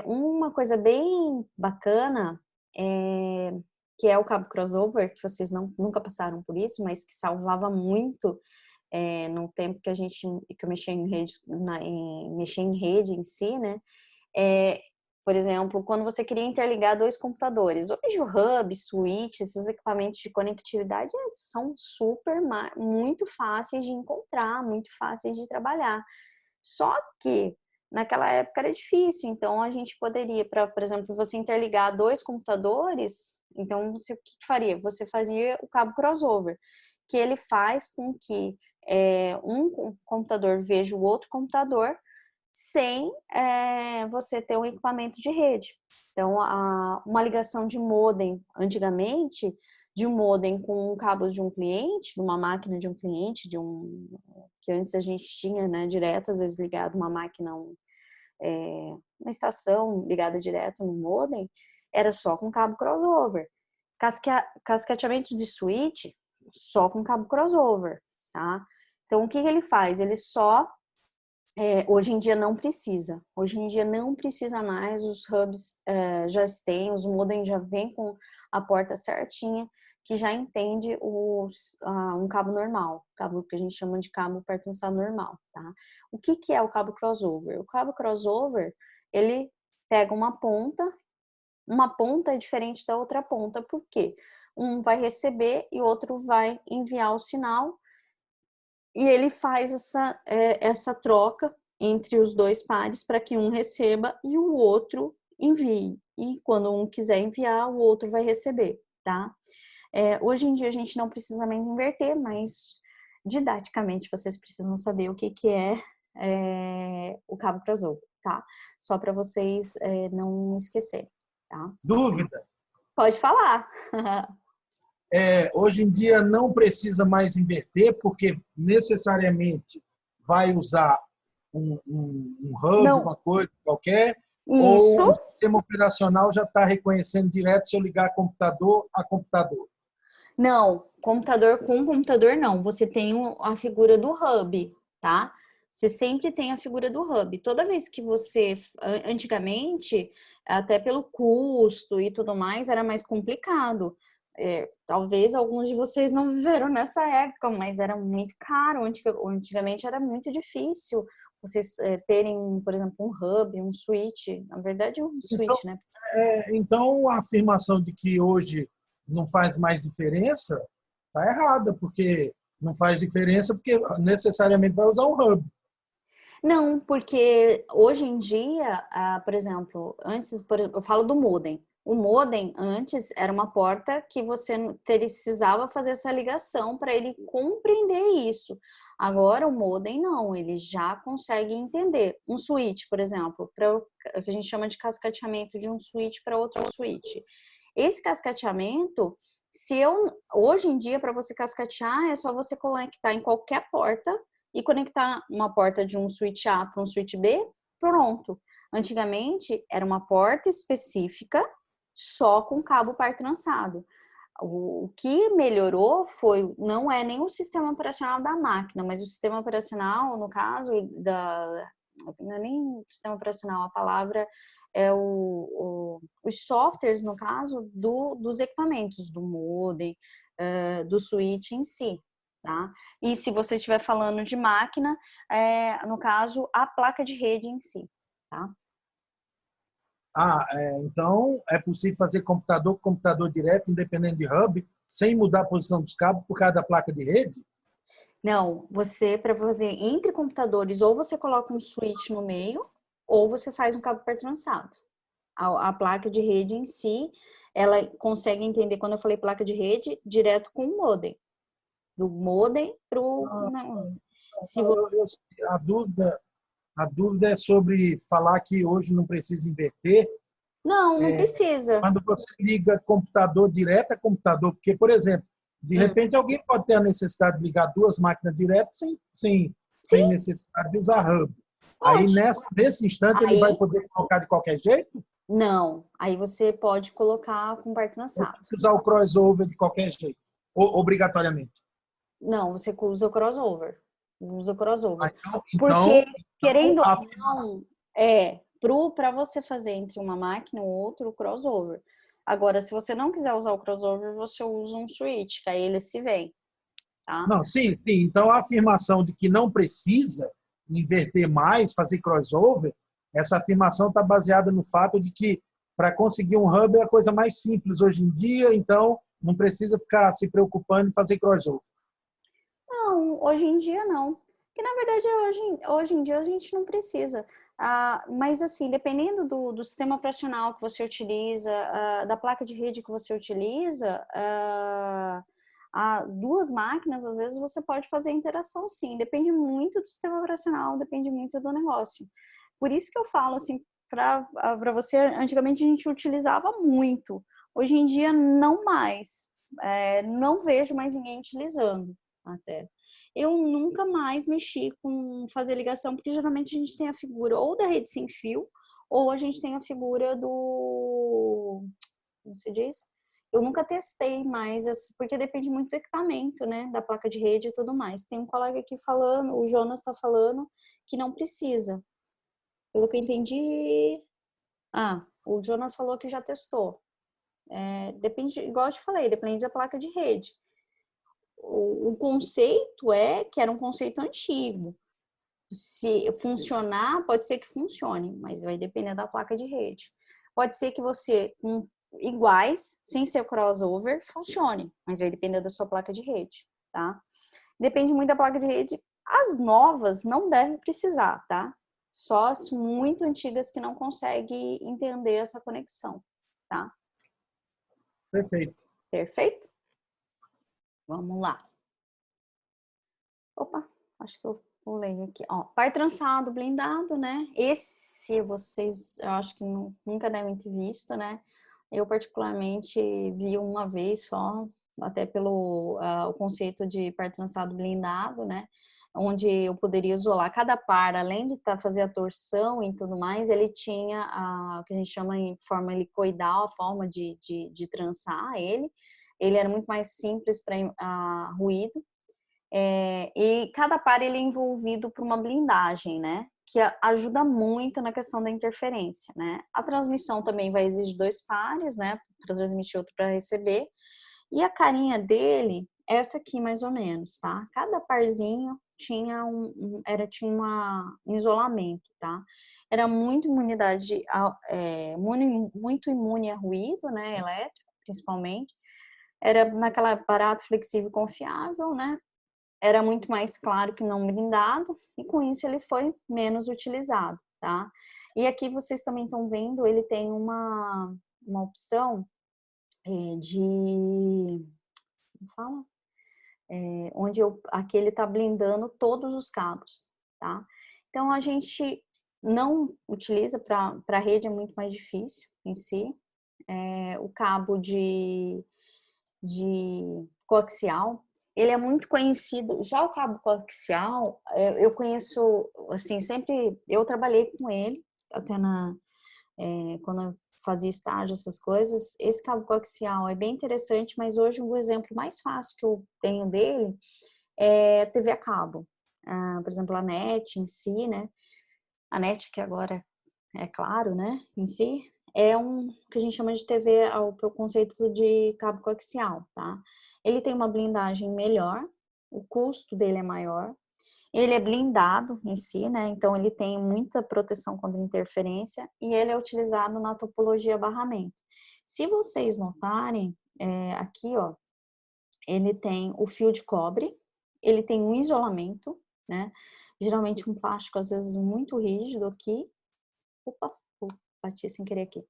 Uma coisa bem bacana, que é o cabo crossover, que vocês nunca passaram por isso, mas que salvava muito no tempo que eu mexia em rede em si, né? Por exemplo, quando você queria interligar dois computadores. Hoje o hub, switch, esses equipamentos de conectividade são muito fáceis de encontrar, muito fáceis de trabalhar. Só que naquela época era difícil, então a gente poderia, por exemplo, você interligar dois computadores, então o que faria? Você fazia o cabo crossover, que ele faz com que um computador veja o outro computador sem você ter um equipamento de rede. Então, uma ligação de modem, antigamente, de um modem com um cabo de um cliente, de uma máquina de um cliente, que antes a gente tinha, né, direto, às vezes ligado uma máquina, uma estação ligada direto no modem, era só com cabo crossover. Cascateamento de switch, só com cabo crossover, tá? Então, o que ele faz? Ele só hoje em dia não precisa. Hoje em dia não precisa mais, os hubs já têm, os modems já vêm com a porta certinha, que já entende um cabo normal, cabo que a gente chama de cabo pertençado normal, tá? O que é o cabo crossover? O cabo crossover, ele pega uma ponta é diferente da outra ponta, por quê? Um vai receber e o outro vai enviar o sinal, e ele faz essa troca entre os dois pares para que um receba e o outro envie. E quando um quiser enviar, o outro vai receber, tá? Hoje em dia a gente não precisa mais inverter, mas didaticamente vocês precisam saber o que é o cabo crossover, tá? Só para vocês não esquecerem, tá? Dúvida? Pode falar. Hoje em dia não precisa mais inverter, porque necessariamente vai usar um hub, Não. uma coisa qualquer, Isso. ou o sistema operacional já está reconhecendo direto se eu ligar computador a computador? Não, computador com computador não. Você tem a figura do hub, tá? Você sempre tem a figura do hub. Toda vez que antigamente, até pelo custo e tudo mais, era mais complicado. Talvez alguns de vocês não viveram nessa época, mas era muito caro. Antigamente era muito difícil vocês terem, por exemplo, um hub, um switch. Na verdade, um switch, né? Então, a afirmação de que hoje não faz mais diferença está errada, porque não faz diferença porque necessariamente vai usar um hub. Não, porque hoje em dia, por exemplo, eu falo do modem. O modem, antes, era uma porta que você precisava fazer essa ligação para ele compreender isso. Agora, o modem não, ele já consegue entender. Um switch, por exemplo, para o que a gente chama de cascateamento de um switch para outro switch. Esse cascateamento, hoje em dia, para você cascatear, é só você conectar em qualquer porta e conectar uma porta de um switch A para um switch B, pronto. Antigamente, era uma porta específica só com cabo par trançado. O que melhorou não é nem o sistema operacional da máquina, mas o sistema operacional, no caso, não é nem o sistema operacional, a palavra é os softwares, no caso, dos equipamentos, do modem, do switch em si. Tá? E se você estiver falando de máquina, no caso, a placa de rede em si. Tá? Então é possível fazer computador com computador direto, independente de hub, sem mudar a posição dos cabos por causa da placa de rede? Não, para fazer entre computadores, ou você coloca um switch no meio, ou você faz um cabo par trançado. A placa de rede em si, ela consegue entender, quando eu falei placa de rede, direto com o modem. Do modem pro... Se você... A dúvida é sobre falar que hoje não precisa inverter. Não precisa. Quando você liga computador direto a computador, porque, por exemplo, de repente alguém pode ter a necessidade de ligar duas máquinas direto sem necessidade de usar hub. Pode. Aí, nesse instante, ele vai poder colocar de qualquer jeito? Não. Aí você pode colocar com par trançado. Usar o crossover de qualquer jeito, obrigatoriamente. Não, você usa o crossover. Usa o crossover. Porque, querendo ou não, para você fazer entre uma máquina ou outra, o crossover. Agora, se você não quiser usar o crossover, você usa um switch, que aí ele se vem. Tá? Não, sim. Então, a afirmação de que não precisa inverter mais, fazer crossover, essa afirmação está baseada no fato de que para conseguir um hub é a coisa mais simples hoje em dia, então não precisa ficar se preocupando em fazer crossover. Não, hoje em dia não. Que na verdade hoje em dia a gente não precisa. Mas assim, dependendo do sistema operacional que você utiliza, da placa de rede que você utiliza, duas máquinas, às vezes você pode fazer interação sim. Depende muito do sistema operacional, depende muito do negócio. Por isso que eu falo assim, para você, antigamente a gente utilizava muito. Hoje em dia não mais. Não vejo mais ninguém utilizando. Até. Eu nunca mais mexi com fazer ligação, porque geralmente a gente tem a figura ou da rede sem fio, ou a gente tem a figura como se diz? Eu nunca testei mais, porque depende muito do equipamento, né? Da placa de rede e tudo mais. Tem um colega aqui falando, o Jonas está falando, que não precisa. Pelo que eu entendi... o Jonas falou que já testou. Depende, igual eu te falei, depende da placa de rede. O conceito que era um conceito antigo. Se funcionar, pode ser que funcione, mas vai depender da placa de rede. Pode ser que você, iguais, sem ser crossover, funcione, mas vai depender da sua placa de rede, tá? Depende muito da placa de rede. As novas não devem precisar, tá? Só as muito antigas que não conseguem entender essa conexão, tá? Perfeito. Perfeito? Vamos lá. Opa, acho que eu pulei aqui. Ó, par trançado, blindado, né? Esse vocês, eu acho que nunca devem ter visto, né? Eu particularmente vi uma vez só, até pelo o conceito de par trançado blindado, né? Onde eu poderia isolar cada par, além de fazer a torção e tudo mais, ele tinha o que a gente chama em forma helicoidal, a forma de trançar ele. Ele era muito mais simples para ruído. E cada par ele é envolvido por uma blindagem, né? Que ajuda muito na questão da interferência, né? A transmissão também vai exigir 2 pares, né? Para transmitir, outro para receber. E a carinha dele, essa aqui mais ou menos, tá? Cada parzinho tinha um isolamento, tá? Era muito muito imune a ruído, né? Elétrico, principalmente. Era naquela aparato flexível e confiável, né? Era muito mais claro que não blindado, e com isso ele foi menos utilizado, tá? E aqui vocês também estão vendo, ele tem uma opção de... Como fala? Onde aqui ele está blindando todos os cabos, tá? Então, a gente não utiliza para a rede, é muito mais difícil em si. O cabo de coaxial, ele é muito conhecido. Já o cabo coaxial, eu conheço, assim, sempre, eu trabalhei com ele, até quando eu fazia estágio, essas coisas. Esse cabo coaxial é bem interessante, mas hoje o exemplo mais fácil que eu tenho dele é TV a cabo. Por exemplo, a NET em si, né? A NET, que agora é claro, né? Em si, é um que a gente chama de TV pro conceito de cabo coaxial, tá? Ele tem uma blindagem melhor, o custo dele é maior, ele é blindado em si, né? Então ele tem muita proteção contra interferência e ele é utilizado na topologia barramento. Se vocês notarem, aqui, ó, ele tem o fio de cobre, ele tem um isolamento, né? Geralmente um plástico, às vezes, muito rígido aqui. Opa, bati sem querer aqui.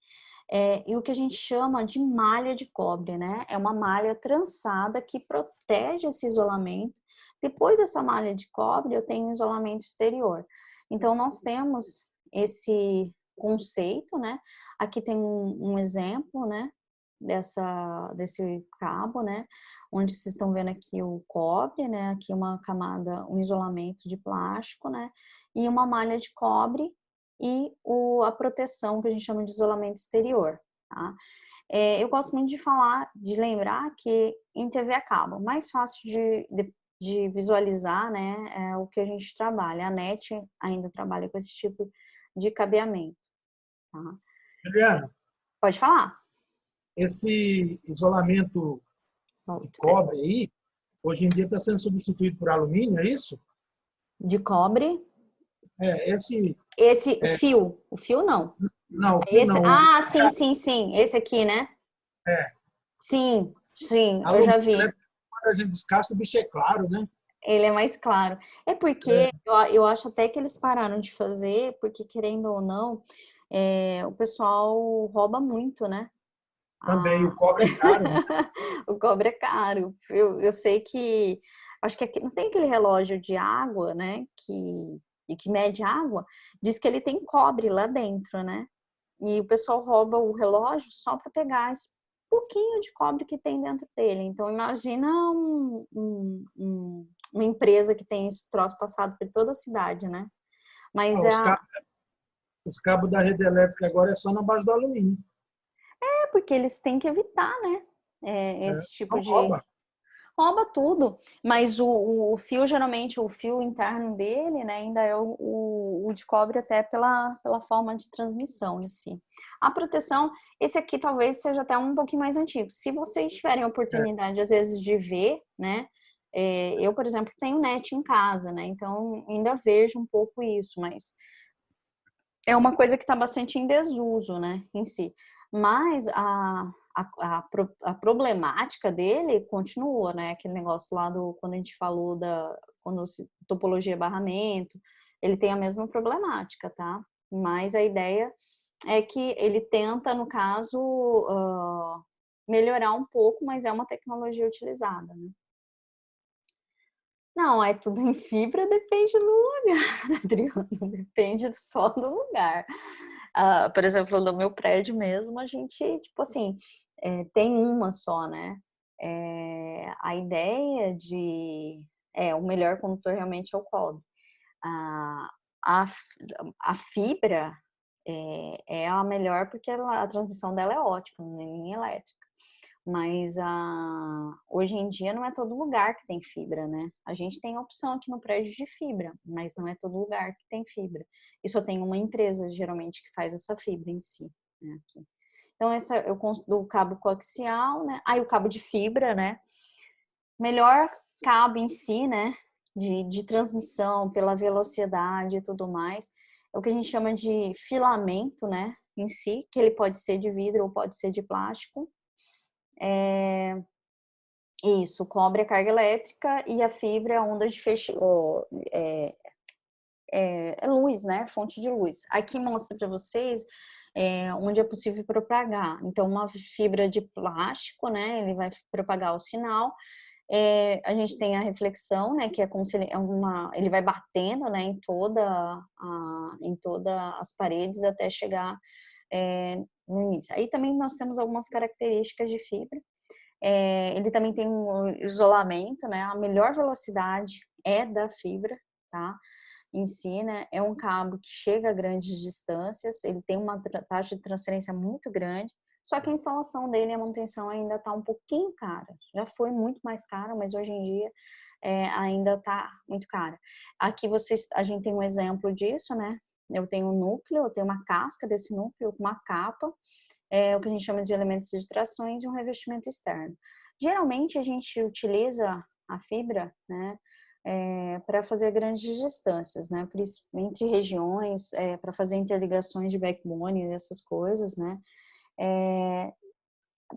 E o que a gente chama de malha de cobre, né? É uma malha trançada que protege esse isolamento. Depois dessa malha de cobre, eu tenho isolamento exterior. Então, nós temos esse conceito, né? Aqui tem um exemplo, né? Desse cabo, né? Onde vocês estão vendo aqui o cobre, né? Aqui uma camada, um isolamento de plástico, né? E uma malha de cobre e a proteção que a gente chama de isolamento exterior, tá? Eu gosto muito de falar, de lembrar que em TV a cabo, mais fácil de visualizar, né, é o que a gente trabalha. A NET ainda trabalha com esse tipo de cabeamento, tá? Juliana, Pode falar. esse isolamento de cobre aí, hoje em dia está sendo substituído por alumínio, é isso? De cobre. Esse... Esse fio. O fio não. Não, o fio Esse, não. sim. Esse aqui, né? É, Sim, eu alumínio, já né? vi. Quando a gente descasca, o bicho é claro, né? Ele é mais claro. É porque eu acho até que eles pararam de fazer, porque querendo ou não, o pessoal rouba muito, né? Também o cobre é caro, né? O cobre é caro. Eu sei que, acho que aqui, não tem aquele relógio de água, né? Que mede água, diz que ele tem cobre lá dentro, né? E o pessoal rouba o relógio só para pegar esse pouquinho de cobre que tem dentro dele. Então, imagina uma empresa que tem esse troço passado por toda a cidade, né? Mas Ah, os cabos da rede elétrica agora é só na base do alumínio. porque eles têm que evitar, né? Esse tipo Não de... rouba. Rouba tudo, mas o fio, geralmente, o fio interno dele, né, ainda é o de cobre, até pela forma de transmissão em si. A proteção, esse aqui talvez seja até um pouquinho mais antigo. Se vocês tiverem a oportunidade, às vezes, de ver, né, eu, por exemplo, tenho NET em casa, né, então ainda vejo um pouco isso, mas é uma coisa que está bastante em desuso, né, em si. Mas a problemática dele continua, né? Aquele negócio lá quando a gente falou topologia barramento, ele tem a mesma problemática, tá? Mas a ideia é que ele tenta, no caso, melhorar um pouco, mas é uma tecnologia utilizada, né? Não, é tudo em fibra, depende do lugar, Adriana, depende só do lugar. Por exemplo, no meu prédio mesmo, a gente, tipo assim, tem uma só, né? A ideia o melhor condutor realmente é o cobre. A, a, a fibra é a melhor porque a transmissão dela é ótima, na linha elétrica. Mas hoje em dia não é todo lugar que tem fibra, né? A gente tem opção aqui no prédio de fibra, mas não é todo lugar que tem fibra. E só tem uma empresa, geralmente, que faz essa fibra em si, né, aqui. Então, eu construo o cabo coaxial, né? Aí o cabo de fibra, né? Melhor cabo em si, né? De transmissão pela velocidade e tudo mais. É o que a gente chama de filamento, né? Em si, que ele pode ser de vidro ou pode ser de plástico. Isso, o cobre é carga elétrica e a fibra é onda de luz, né? Fonte de luz. Aqui mostra para vocês onde é possível propagar. Então, uma fibra de plástico, né, ele vai propagar o sinal. A gente tem a reflexão, né, que é como se ele vai batendo, né, em todas as paredes até chegar no início. Aí também nós temos algumas características de fibra. Ele também tem um isolamento, né, a melhor velocidade é da fibra, tá? Em si, né, é um cabo que chega a grandes distâncias, ele tem uma taxa de transferência muito grande, só que a instalação dele e a manutenção ainda está um pouquinho cara. Já foi muito mais cara, mas hoje em dia ainda está muito cara. Aqui a gente tem um exemplo disso, né? Eu tenho um núcleo, eu tenho uma casca desse núcleo, uma capa, o que a gente chama de elementos de trações e um revestimento externo. Geralmente a gente utiliza a fibra, né, para fazer grandes distâncias, né, por isso, entre regiões, para fazer interligações de backbone e essas coisas, né,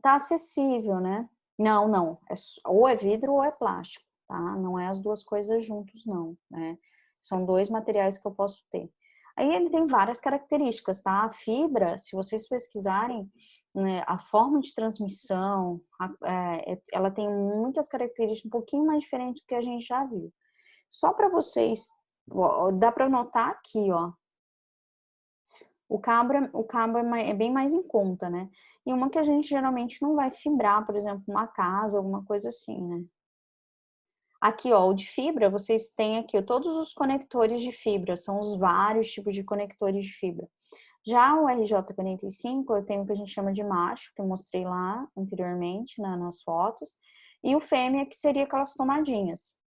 tá acessível, né? Não, ou é vidro ou é plástico, tá? Não é as duas coisas juntos, não, né? São dois materiais que eu posso ter. Aí ele tem várias características, tá? A fibra, se vocês pesquisarem, né, a forma de transmissão, ela tem muitas características um pouquinho mais diferentes do que a gente já viu. Só para vocês, dá para notar aqui, ó, o cabo é bem mais em conta, né? E uma que a gente geralmente não vai fibrar, por exemplo, uma casa, alguma coisa assim, né? Aqui, ó, o de fibra, vocês têm aqui ó, todos os conectores de fibra, são os vários tipos de conectores de fibra. Já o RJ45, eu tenho o que a gente chama de macho, que eu mostrei lá anteriormente, né, nas fotos, e o fêmea, que seria aquelas tomadinhas.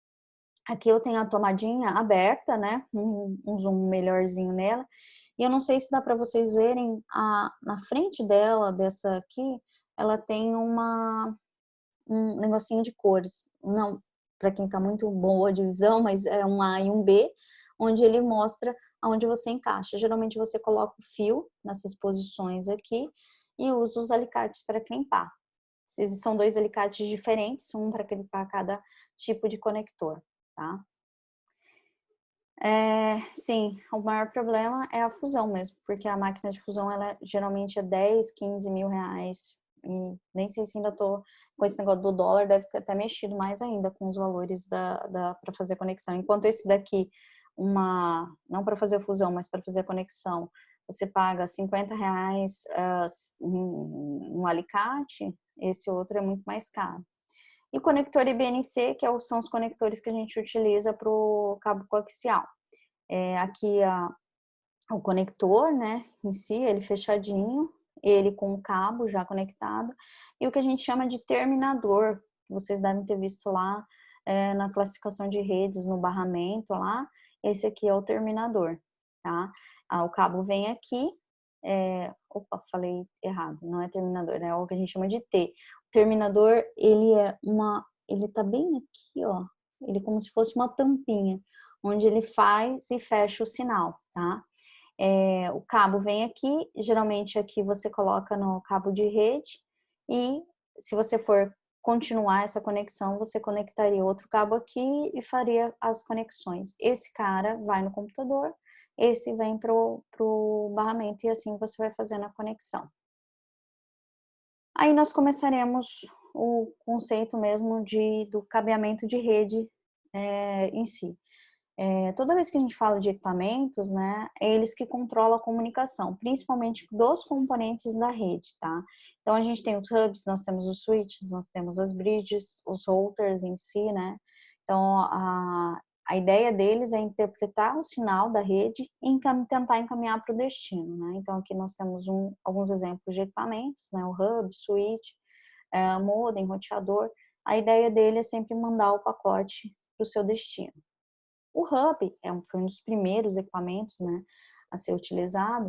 Aqui eu tenho a tomadinha aberta, né, um zoom melhorzinho nela, e eu não sei se dá para vocês verem, na frente dela, dessa aqui, ela tem um negocinho de cores. Não, para quem está muito boa de visão, mas é um A e um B, onde ele mostra aonde você encaixa. Geralmente você coloca o fio nessas posições aqui e usa os alicates para crimpar. São dois alicates diferentes, um para crimpar cada tipo de conector, tá? Sim, o maior problema é a fusão mesmo, porque a máquina de fusão, ela geralmente é 10, 15 mil reais, e nem sei se ainda tô com esse negócio do dólar, deve ter até mexido mais ainda com os valores para fazer conexão. Enquanto esse daqui, não para fazer a fusão, mas para fazer a conexão, você paga 50 reais um alicate, esse outro é muito mais caro. E o conector IBNC, que são os conectores que a gente utiliza para o cabo coaxial. Aqui o conector, né, em si, ele fechadinho, ele com o cabo já conectado, e o que a gente chama de terminador, que vocês devem ter visto lá na classificação de redes, no barramento lá, esse aqui é o terminador, tá? O cabo vem aqui, opa, falei errado, não é terminador, é o que a gente chama de T. O terminador, ele tá bem aqui, ó, ele é como se fosse uma tampinha, onde ele faz e fecha o sinal, tá? O cabo vem aqui, geralmente aqui você coloca no cabo de rede e se você for continuar essa conexão, você conectaria outro cabo aqui e faria as conexões. Esse cara vai no computador, esse vem pro barramento e assim você vai fazendo a conexão. Aí nós começaremos o conceito mesmo do cabeamento de rede em si. Toda vez que a gente fala de equipamentos, né, é eles que controlam a comunicação, principalmente dos componentes da rede, tá? Então, a gente tem os hubs, nós temos os switches, nós temos as bridges, os routers em si, né? Então, a ideia deles é interpretar o sinal da rede e tentar encaminhar para o destino, né? Então, aqui nós temos alguns exemplos de equipamentos, né? O hub, switch, modem, roteador. A ideia dele é sempre mandar o pacote para o seu destino. O hub foi um dos primeiros equipamentos, né, a ser utilizado.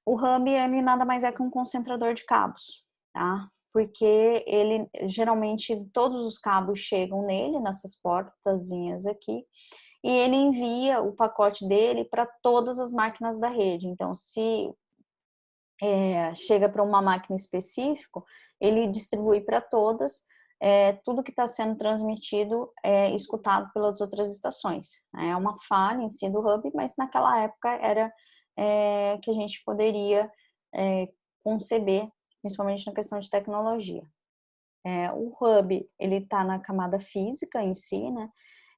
O hub, ele nada mais é que um concentrador de cabos, tá? Porque ele, geralmente, todos os cabos chegam nele, nessas portazinhas aqui, e ele envia o pacote dele para todas as máquinas da rede. Então, se chega para uma máquina específica, ele distribui para todas, tudo que está sendo transmitido é escutado pelas outras estações. É uma falha em si do hub, mas naquela época era que a gente poderia conceber, principalmente na questão de tecnologia. O hub, ele está na camada física em si, né?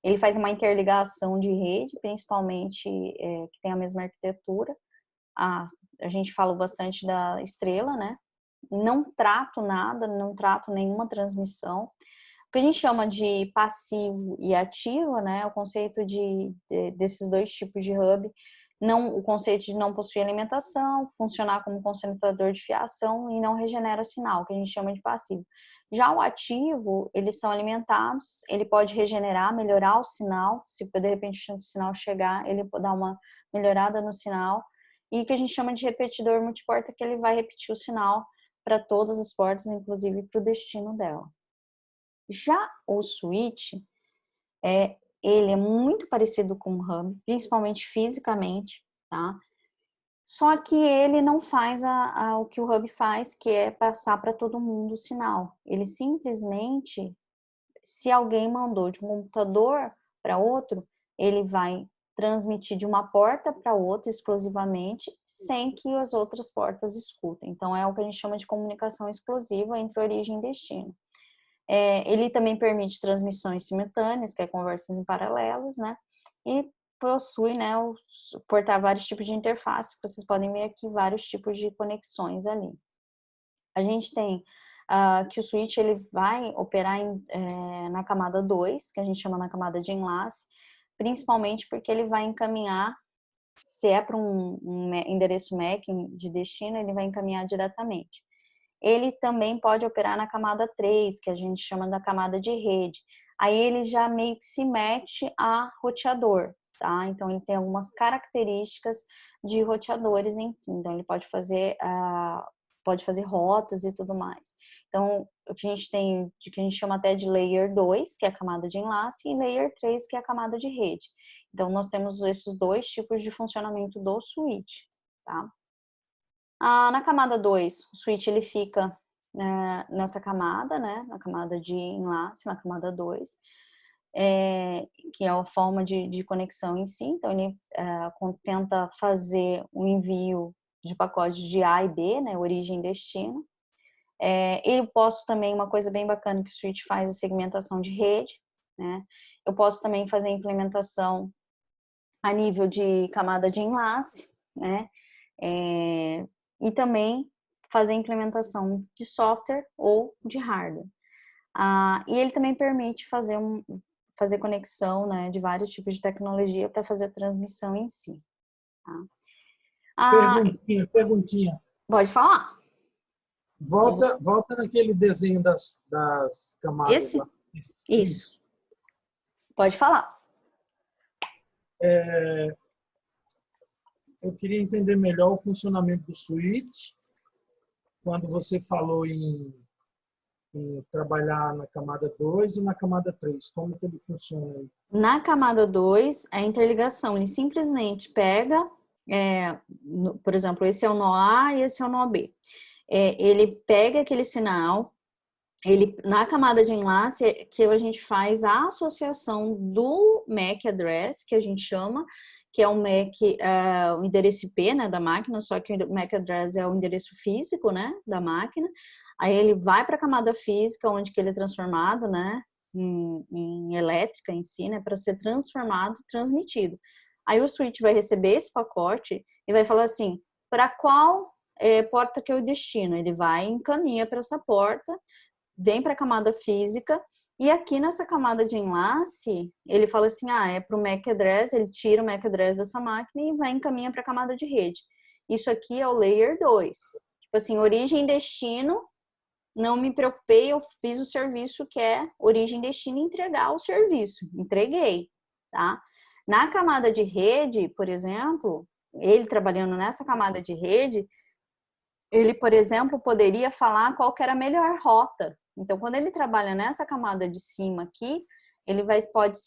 Ele faz uma interligação de rede, principalmente que tem a mesma arquitetura. A gente falou bastante da estrela, né? Não trato nada, não trato nenhuma transmissão. O que a gente chama de passivo e ativo, né? O conceito desses dois tipos de hub, o conceito de não possuir alimentação, funcionar como concentrador de fiação e não regenera sinal, que a gente chama de passivo. Já o ativo, eles são alimentados, ele pode regenerar, melhorar o sinal, se de repente o sinal chegar, ele dá uma melhorada no sinal, e que a gente chama de repetidor multiporta, que ele vai repetir o sinal para todas as portas, inclusive para o destino dela. Já o switch, ele é muito parecido com o hub, principalmente fisicamente, tá? Só que ele não faz o que o hub faz, que é passar para todo mundo o sinal. Ele simplesmente, se alguém mandou de um computador para outro, ele vai transmitir de uma porta para outra exclusivamente, sem que as outras portas escutem. Então, é o que a gente chama de comunicação exclusiva entre origem e destino. Ele também permite transmissões simultâneas, que é conversas em paralelos, né? E possui, né, portar vários tipos de interface, vocês podem ver aqui vários tipos de conexões ali. A gente tem que o switch ele vai operar na camada 2, que a gente chama na camada de enlace, principalmente porque ele vai encaminhar, se é para um endereço MAC de destino, ele vai encaminhar diretamente. Ele também pode operar na camada 3, que a gente chama da camada de rede. Aí ele já meio que se mete a roteador, tá? Então ele tem algumas características de roteadores, então ele pode fazer rotas e tudo mais. Então, o que a gente tem, que a gente chama até de Layer 2, que é a camada de enlace, e Layer 3, que é a camada de rede. Então, nós temos esses dois tipos de funcionamento do switch, tá? Na camada 2, o switch ele fica nessa camada, né? Na camada de enlace, na camada 2, que é a forma de conexão em si. Então, ele tenta fazer o envio de pacotes de A e B, né? Origem e destino. Eu posso também, uma coisa bem bacana que o switch faz é segmentação de rede, né? Eu posso também fazer implementação a nível de camada de enlace, né? E também fazer implementação de software ou de hardware. E ele também permite fazer conexão, né, de vários tipos de tecnologia para fazer a transmissão em si. Tá? Perguntinha. Pode falar. Volta naquele desenho das camadas. Esse? Lá. Isso. Pode falar. Eu queria entender melhor o funcionamento do switch. Quando você falou em trabalhar na camada 2 e na camada 3, como que ele funciona aí? Na camada 2, a interligação, ele simplesmente pega, por exemplo, esse é o nó A e esse é o nó B. Ele pega aquele sinal, na camada de enlace, que a gente faz a associação do MAC address, que a gente chama, que é o MAC, o endereço IP, né, da máquina, só que o MAC address é o endereço físico, né, da máquina. Aí ele vai para a camada física, onde que ele é transformado, né, em elétrica em si, né, para ser transformado, transmitido. Aí o switch vai receber esse pacote e vai falar assim, para qual porta que eu destino? Ele vai e encaminha para essa porta, vem para a camada física, e aqui nessa camada de enlace, ele fala assim, é para o MAC address, ele tira o MAC address dessa máquina e vai encaminha para a camada de rede. Isso aqui é o Layer 2. Tipo assim, origem e destino, não me preocupei, eu fiz o serviço que é origem e destino, entregar o serviço. Entreguei, tá? Na camada de rede, por exemplo, ele trabalhando nessa camada de rede, ele, por exemplo, poderia falar qual que era a melhor rota. Então, quando ele trabalha nessa camada de cima aqui, ele pode,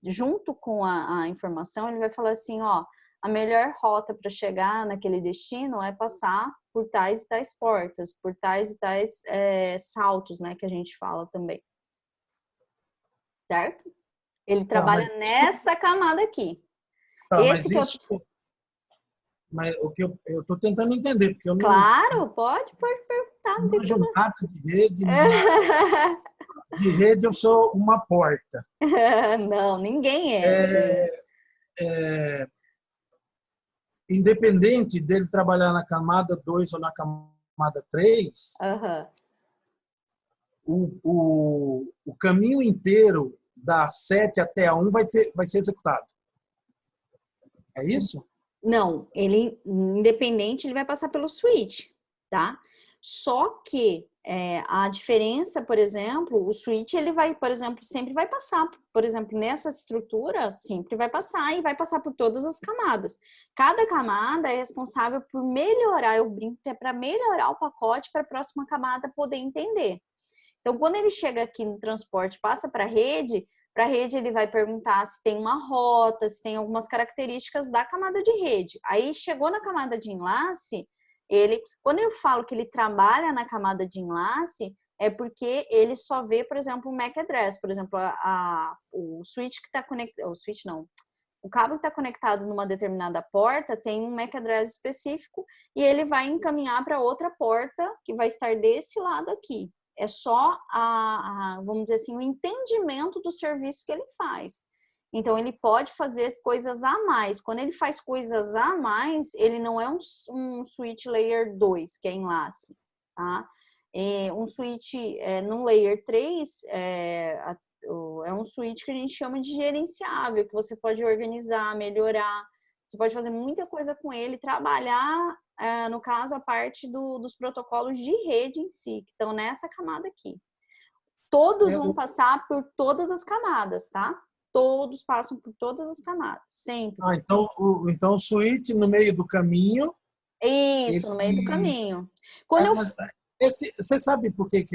junto com a informação, ele vai falar assim, a melhor rota para chegar naquele destino é passar por tais e tais portas, por tais e tais saltos, né, que a gente fala também. Certo? Ele trabalha nessa camada aqui. Tá, mas Mas o que eu estou tentando entender, porque eu Claro, pode perguntar, não não tem manjo problema. nada de rede. De rede eu sou uma porta. Não, ninguém é. É, independente dele trabalhar na camada 2 ou na camada 3, Aham. o caminho inteiro da 7 até a 1 vai ser executado. É isso? Não, ele, independente, ele vai passar pelo switch, tá? Só que a diferença, por exemplo, o switch, ele vai, por exemplo, sempre vai passar, por exemplo, nessa estrutura, sempre vai passar e vai passar por todas as camadas. Cada camada é responsável por melhorar, eu brinco que é para melhorar o pacote para a próxima camada poder entender. Então, quando ele chega aqui no transporte, passa para a rede ele vai perguntar se tem uma rota, se tem algumas características da camada de rede. Aí, chegou na camada de enlace, quando eu falo que ele trabalha na camada de enlace, é porque ele só vê, por exemplo, o MAC address, por exemplo, o switch que está conectado, o switch não, o cabo que está conectado numa determinada porta tem um MAC address específico e ele vai encaminhar para outra porta que vai estar desse lado aqui. É só, vamos dizer assim, o entendimento do serviço que ele faz. Então, ele pode fazer coisas a mais. Quando ele faz coisas a mais, ele não é um switch layer 2, que é enlace. Tá? Um switch no layer 3, é um switch que a gente chama de gerenciável, que você pode organizar, melhorar. Você pode fazer muita coisa com ele, trabalhar, no caso, a parte dos protocolos de rede em si, que estão nessa camada aqui. Todos vão passar por todas as camadas, tá? Todos passam por todas as camadas, sempre. Então o switch no meio do caminho. Isso, no meio do caminho. Quando Você sabe por que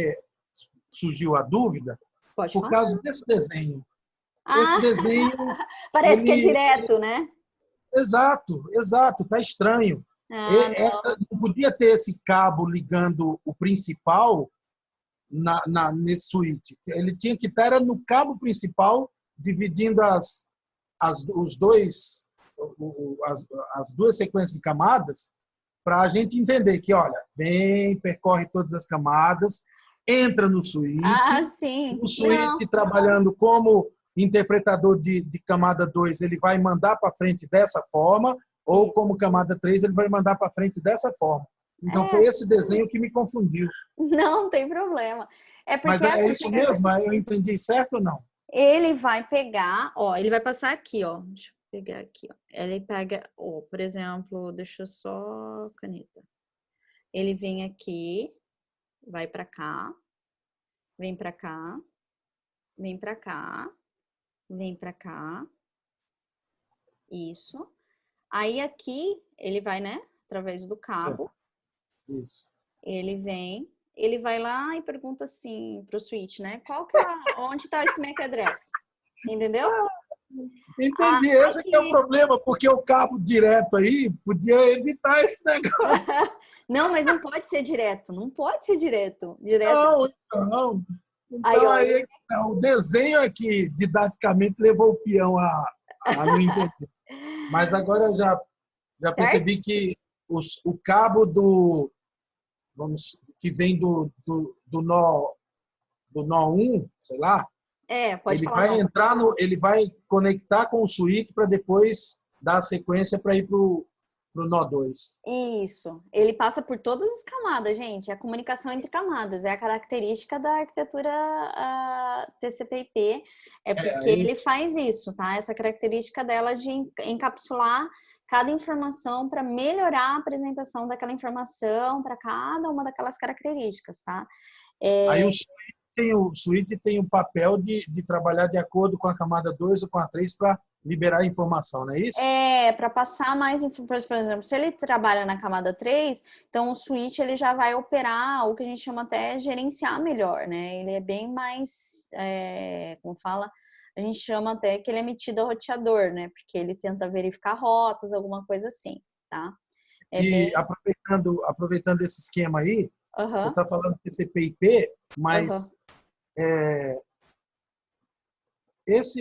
surgiu a dúvida? Pode Por falar. causa desse desenho. Esse desenho. Parece que é direto, né? Exato, tá estranho. Não podia ter esse cabo ligando o principal nesse switch. Ele tinha que estar no cabo principal, dividindo as duas sequências de camadas, para a gente entender que, olha, percorre todas as camadas, entra no switch, Sim. o switch trabalhando como interpretador de camada 2, ele vai mandar para frente dessa forma, ou como camada 3, ele vai mandar para frente dessa forma. Então, foi esse desenho que me confundiu. Não tem problema. Mas é isso mesmo? Eu entendi certo ou não? Ele vai pegar, ele vai passar aqui, Deixa eu pegar aqui, Ele pega, por exemplo, deixa eu só caneta. Ele vem aqui, vai para cá, vem para cá, vem para cá, vem para cá. Isso. Aí aqui ele vai, né, através do cabo. Isso. Ele vai lá e pergunta assim pro switch, né? Onde tá esse MAC address? Entendeu? Entendi. Esse aqui é o problema, porque o cabo direto aí podia evitar esse negócio. Não, mas não pode ser direto. Não pode ser direto. Não. Então, aí, o desenho aqui, didaticamente, levou o peão a não entender. Mas agora eu já percebi que o cabo que vem do nó 1, sei lá, pode falar. Ele vai conectar com o switch para depois dar a sequência para ir para o nó 2. Isso. Ele passa por todas as camadas, gente. A comunicação entre camadas é a característica da arquitetura TCP/IP. É porque ele faz isso, tá? Essa característica dela de encapsular cada informação para melhorar a apresentação daquela informação para cada uma daquelas características, tá? Aí o switch tem o papel de trabalhar de acordo com a camada 2 ou com a 3 para liberar a informação, não é isso? Para passar mais informações, por exemplo, se ele trabalha na camada 3, então o switch ele já vai operar o que a gente chama até gerenciar melhor, né? Ele é bem mais, como fala, a gente chama até que ele é metido a roteador, né? Porque ele tenta verificar rotas, alguma coisa assim, tá? Aproveitando esse esquema aí, você está falando TCP/IP, mas essa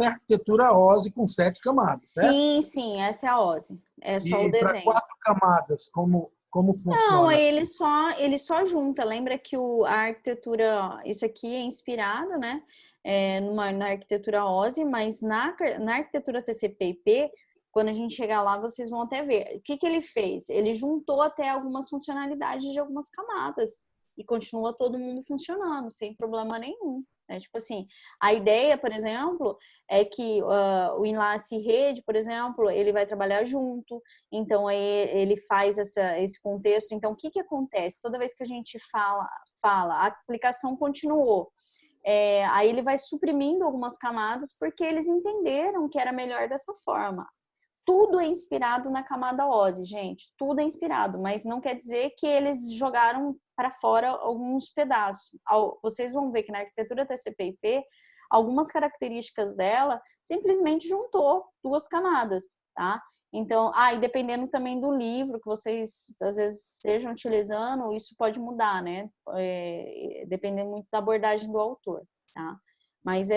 é a arquitetura OSI com 7 camadas, certo? Sim, essa é a OSI. É só o E para desenho. 4 camadas, como Não, funciona? aí ele só junta. Lembra que a arquitetura, isso aqui é inspirado, né? Na arquitetura OSI, mas na arquitetura TCP/IP, quando a gente chegar lá, vocês vão até ver. O que ele fez? Ele juntou até algumas funcionalidades de algumas camadas e continua todo mundo funcionando, sem problema nenhum. Né? Tipo assim, a ideia, por exemplo, é que o enlace rede, por exemplo, ele vai trabalhar junto, então aí ele faz esse contexto. Então, o que acontece? Toda vez que a gente fala a aplicação continuou. Aí ele vai suprimindo algumas camadas porque eles entenderam que era melhor dessa forma. Tudo é inspirado na camada OSI, gente. Tudo é inspirado, mas não quer dizer que eles jogaram para fora alguns pedaços. Vocês vão ver que na arquitetura TCP/IP, algumas características dela simplesmente juntou 2 camadas, tá? Então, e dependendo também do livro que vocês às vezes estejam utilizando, isso pode mudar, né? Dependendo muito da abordagem do autor, tá? Mas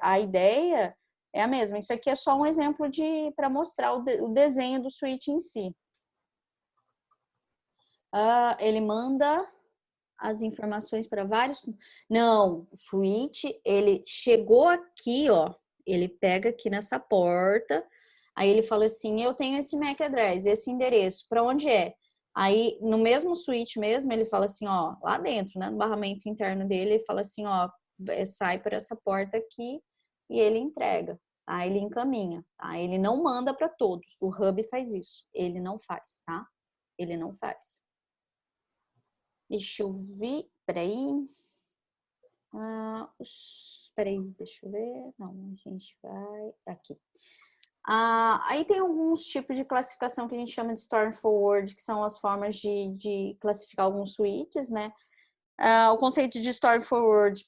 a ideia é a mesma. Isso aqui é só um exemplo para mostrar o desenho do switch em si. Ele manda as informações para vários... Não, o switch, ele chegou aqui, ó. Ele pega aqui nessa porta, aí ele fala assim, eu tenho esse MAC address, esse endereço, para onde é? Aí, no mesmo switch mesmo, ele fala assim, ó, lá dentro, né, no barramento interno dele, ele fala assim, ó, sai por essa porta aqui e ele entrega. Tá? Ele encaminha, tá? Ele não manda para todos. O Hub faz isso. Ele não faz, tá? Ele não faz. Deixa eu ver. Peraí. Peraí, deixa eu ver. Não, a gente vai aqui. Aí tem alguns tipos de classificação que a gente chama de Storm Forward, que são as formas de classificar alguns switches, né? O conceito de Storm Forward,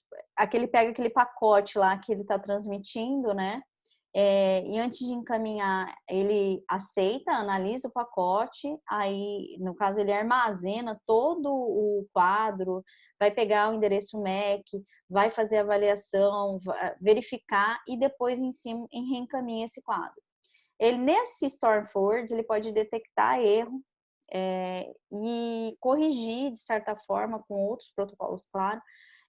pega aquele pacote lá que ele está transmitindo, né? E antes de encaminhar, ele aceita, analisa o pacote, aí, no caso, ele armazena todo o quadro, vai pegar o endereço MAC, vai fazer a avaliação, vai verificar e depois em cima reencaminha esse quadro. Nesse Storm Forward, ele pode detectar erro e corrigir, de certa forma, com outros protocolos, claro,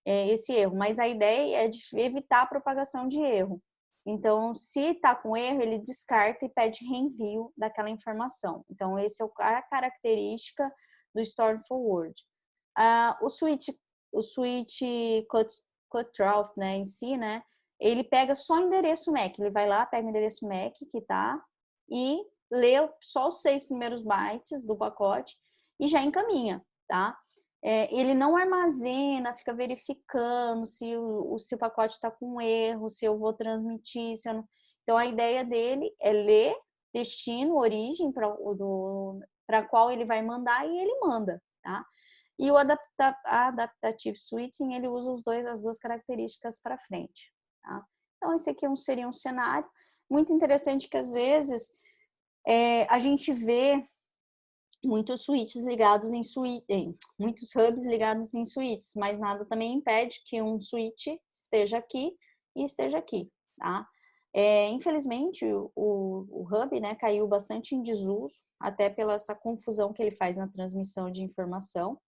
esse erro. Mas a ideia é de evitar a propagação de erro. Então, se está com erro, ele descarta e pede reenvio daquela informação. Então, essa é a característica do Storm Forward. O switch cutoff, né, em si, né, ele pega só o endereço MAC. Ele vai lá, pega o endereço MAC que tá e lê só os 6 primeiros bytes do pacote e já encaminha, tá? Ele não armazena, fica verificando se o pacote está com erro, se eu vou transmitir, se eu não... Então, a ideia dele é ler destino, origem para qual ele vai mandar e ele manda, tá? E o Adaptative Switching, ele usa as duas características para frente, tá? Então, esse aqui seria um cenário muito interessante que, às vezes, a gente vê muitos switches ligados muitos hubs ligados em switches, mas nada também impede que um switch esteja aqui e esteja aqui, tá? Infelizmente, o hub, né, caiu bastante em desuso, até pela essa confusão que ele faz na transmissão de informação.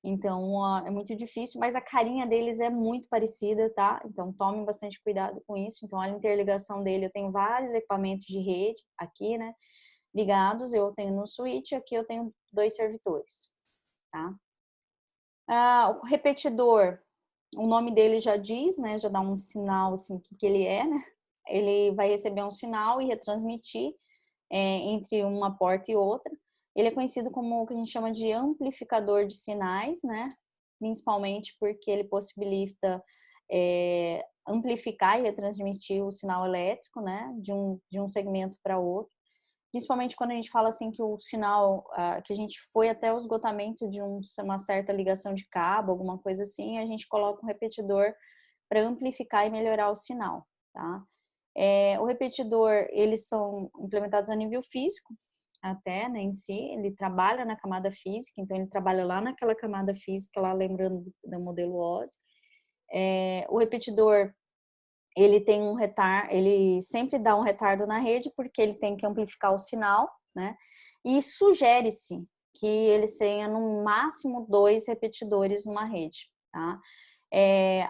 Então, é muito difícil, mas a carinha deles é muito parecida, tá? Então, tomem bastante cuidado com isso. Então, a interligação dele, eu tenho vários equipamentos de rede aqui, né? Ligados, eu tenho no switch, aqui eu tenho 2 servidores, tá? O repetidor, o nome dele já diz, né? Já dá um sinal, assim, o que ele é, né? Ele vai receber um sinal e retransmitir entre uma porta e outra. Ele é conhecido como o que a gente chama de amplificador de sinais, né? Principalmente porque ele possibilita amplificar e retransmitir o sinal elétrico, né? De um segmento para outro. Principalmente quando a gente fala assim que o sinal, que a gente foi até o esgotamento de uma certa ligação de cabo, alguma coisa assim, a gente coloca um repetidor para amplificar e melhorar o sinal, tá? O repetidor, eles são implementados a nível físico, até, né, em si, ele trabalha na camada física, então ele trabalha lá naquela camada física, lá lembrando do modelo OSI. O repetidor, ele tem um retardo, ele sempre dá um retardo na rede porque ele tem que amplificar o sinal, né? E sugere-se que ele tenha no máximo 2 repetidores numa rede, tá?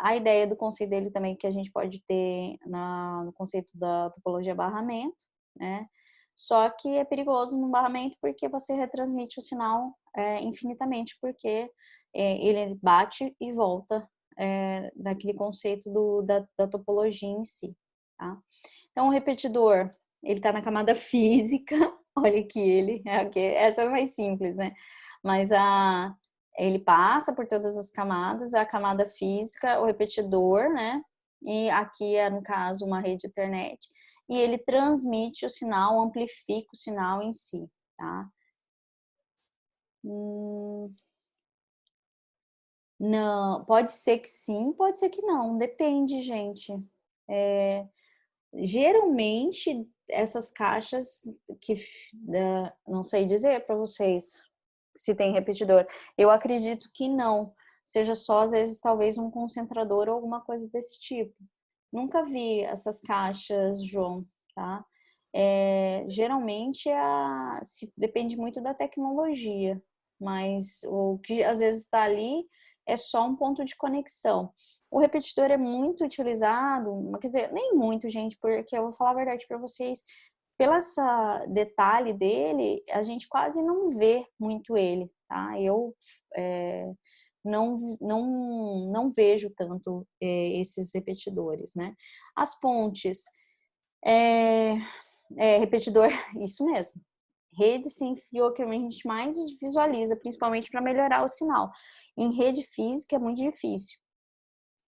A ideia do conceito dele também que a gente pode ter no conceito da topologia barramento, né? Só que é perigoso no barramento porque você retransmite o sinal infinitamente, porque ele bate e volta daquele conceito da topologia em si, tá? Então, o repetidor, ele está na camada física, olha que essa é mais simples, né? Mas ele passa por todas as camadas, a camada física, o repetidor, né? E aqui é, no caso, uma rede Ethernet, e ele transmite o sinal, amplifica o sinal em si, tá? Não, pode ser que sim, pode ser que não, depende, gente. Geralmente, essas caixas que, não sei dizer para vocês se tem repetidor, eu acredito que não, seja só às vezes talvez um concentrador ou alguma coisa desse tipo. Nunca vi essas caixas, João, tá? Geralmente depende muito da tecnologia, mas o que às vezes está ali é só um ponto de conexão. O repetidor é muito utilizado, quer dizer, nem muito, gente, porque eu vou falar a verdade para vocês, pelo essa detalhe dele, a gente quase não vê muito ele, tá? Eu não vejo tanto esses repetidores, né? As pontes, repetidor, isso mesmo. Rede sem fio é o que a gente mais visualiza, principalmente para melhorar o sinal. Em rede física é muito difícil.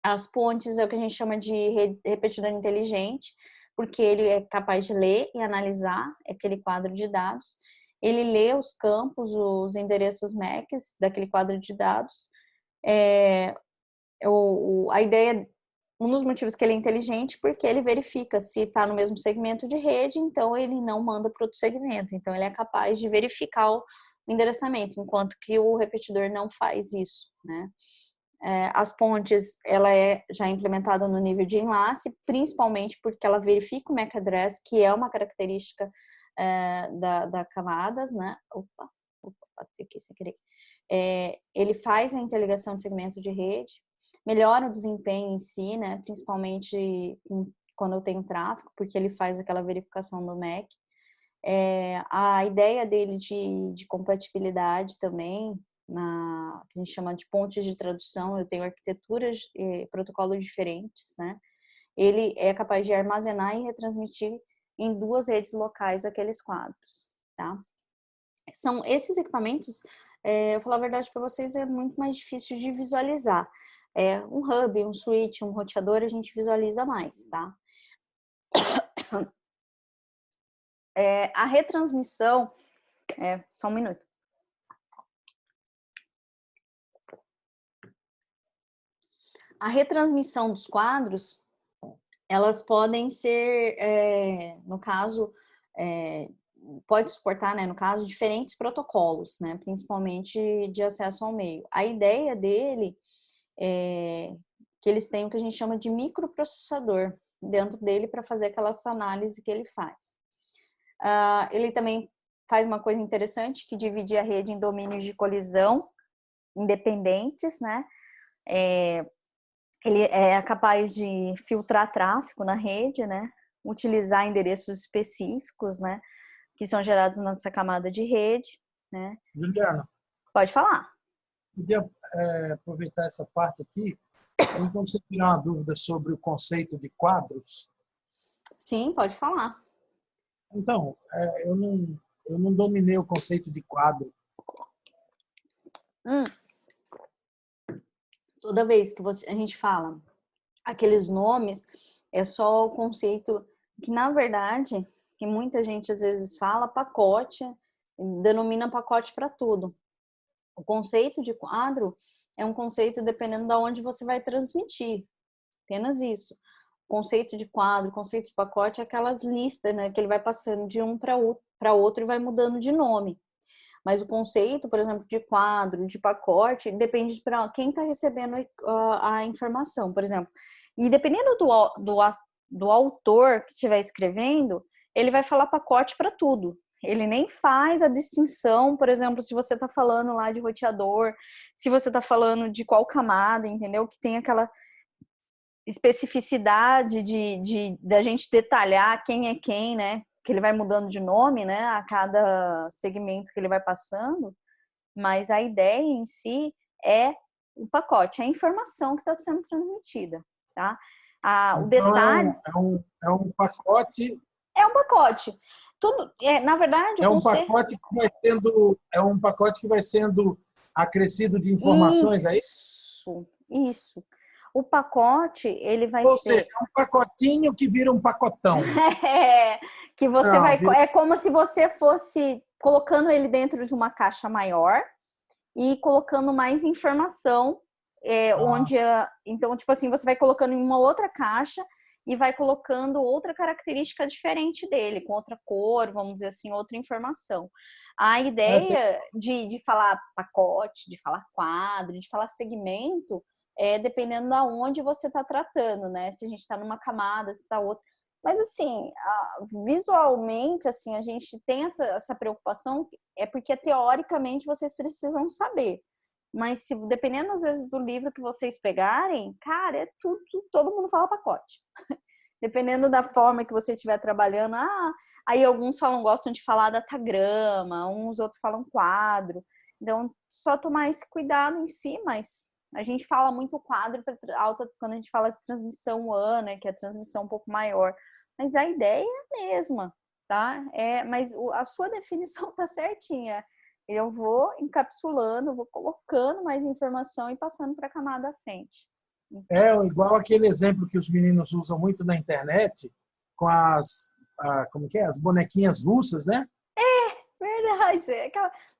As pontes é o que a gente chama de repetidor inteligente, porque ele é capaz de ler e analisar aquele quadro de dados. Ele lê os campos, os endereços MACs daquele quadro de dados. A ideia, um dos motivos que ele é inteligente, porque ele verifica se está no mesmo segmento de rede, então ele não manda para outro segmento. Então ele é capaz de verificar o endereçamento, enquanto que o repetidor não faz isso, né? As pontes, ela é já implementada no nível de enlace, principalmente porque ela verifica o MAC address, que é uma característica da camadas, né? Opa, bati aqui sem querer. Ele faz a interligação de segmento de rede, melhora o desempenho em si, né? Principalmente quando eu tenho tráfego, porque ele faz aquela verificação do MAC. A ideia dele de compatibilidade também, que a gente chama de pontes de tradução, eu tenho arquiteturas e protocolos diferentes, né? Ele é capaz de armazenar e retransmitir em 2 redes locais aqueles quadros, tá? São esses equipamentos, eu falar a verdade para vocês, é muito mais difícil de visualizar. Um hub, um switch, um roteador, a gente visualiza mais, tá? A retransmissão, só um minuto. A retransmissão dos quadros, elas podem ser, no caso, pode suportar, né, no caso, diferentes protocolos, né, principalmente de acesso ao meio. A ideia dele é que eles têm o que a gente chama de microprocessador dentro dele para fazer aquelas análises que ele faz. Ele também faz uma coisa interessante, que divide a rede em domínios de colisão independentes, né? Ele é capaz de filtrar tráfego na rede, né? Utilizar endereços específicos, né? Que são gerados nessa camada de rede, né? Juliana, Pode falar. podia aproveitar essa parte aqui, para você tirar uma dúvida sobre o conceito de quadros? Sim, pode falar. Então, eu não dominei o conceito de quadro. Toda vez que a gente fala aqueles nomes, é só o conceito que, na verdade, que muita gente às vezes fala pacote, denomina pacote para tudo. O conceito de quadro é um conceito dependendo de onde você vai transmitir, apenas isso. O conceito de quadro, o conceito de pacote é aquelas listas, né, que ele vai passando de um para outro e vai mudando de nome. Mas o conceito, por exemplo, de quadro, de pacote, depende de quem está recebendo a informação, por exemplo. E dependendo do autor que estiver escrevendo, ele vai falar pacote para tudo. Ele nem faz a distinção, por exemplo, se você está falando lá de roteador, se você está falando de qual camada, entendeu? Que tem aquela especificidade da gente detalhar quem é quem, né? Que ele vai mudando de nome, né? A cada segmento que ele vai passando. Mas a ideia em si é o pacote, é a informação que está sendo transmitida, tá? O Então, detalhe é um pacote. é um pacote. Tudo, na verdade, o É um conceito. pacote que vai sendo, é um pacote que vai sendo acrescido de informações aí? Isso. O pacote, ele vai Ou ser. seja, é um pacotinho que vira um pacotão. Que você Não, vai. vira... É como se você fosse colocando ele dentro de uma caixa maior e colocando mais informação. Então, tipo assim, você vai colocando em uma outra caixa e vai colocando outra característica diferente dele, com outra cor, vamos dizer assim, outra informação. A ideia de falar pacote, de falar quadro, de falar segmento, dependendo da onde você está tratando, né? Se a gente está numa camada, se está outra. Mas, assim, visualmente, assim, a gente tem essa preocupação, é porque, teoricamente, vocês precisam saber. Mas, dependendo, às vezes, do livro que vocês pegarem, cara, é tudo, todo mundo fala pacote. Dependendo da forma que você estiver trabalhando. Aí alguns gostam de falar datagrama, uns outros falam quadro. Então, só tomar esse cuidado em si, mas a gente fala muito quadro quando a gente fala de transmissão UAN, né, que é a transmissão um pouco maior. Mas a ideia é a mesma, tá? Mas a sua definição tá certinha. Eu vou encapsulando, vou colocando mais informação e passando para a camada à frente. É igual aquele exemplo que os meninos usam muito na internet, com como que é? As bonequinhas russas, né? Verdade.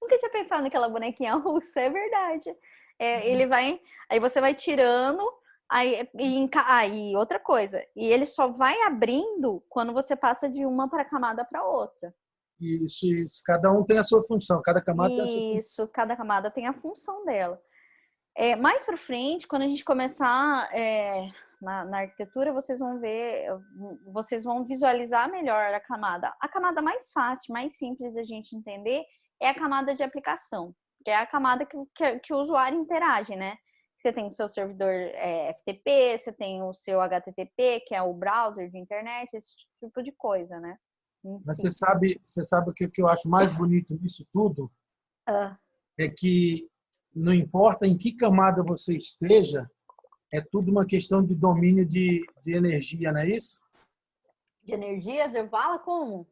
Nunca tinha pensado naquela bonequinha russa, é verdade. Aí você vai tirando, e outra coisa, e ele só vai abrindo quando você passa de uma para camada para outra. Isso. Cada um tem a sua função, cada camada tem a sua função. Isso, cada camada tem a função dela. Mais para frente, quando a gente começar na arquitetura, vocês vão ver, vocês vão visualizar melhor a camada. A camada mais fácil, mais simples da gente entender é a camada de aplicação, que é a camada que o usuário interage, né? Você tem o seu servidor FTP, você tem o seu HTTP, que é o browser de internet, esse tipo de coisa, né? Mas você sabe o que eu acho mais bonito nisso tudo? É que não importa em que camada você esteja, é tudo uma questão de domínio de energia, não é isso? De energia? Você fala como?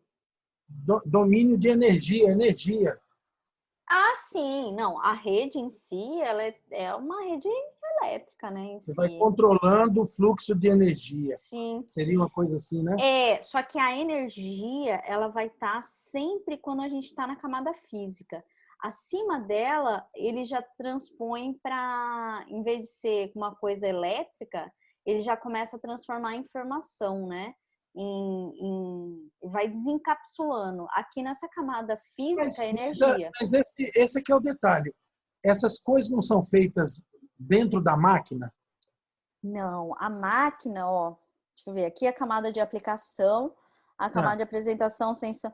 Domínio de energia. Sim. Não, a rede em si, ela é uma rede elétrica, né? Você vai controlando o fluxo de energia. Sim. Seria uma coisa assim, né? Só que a energia, ela vai estar sempre quando a gente está na camada física. Acima dela, ele já transpõe para, em vez de ser uma coisa elétrica, ele já começa a transformar em informação, né? Vai desencapsulando. Aqui nessa camada física, a energia. Mas esse aqui é o detalhe. Essas coisas não são feitas dentro da máquina? Não, a máquina, ó, deixa eu ver, aqui a camada de aplicação, a camada de apresentação, sensão,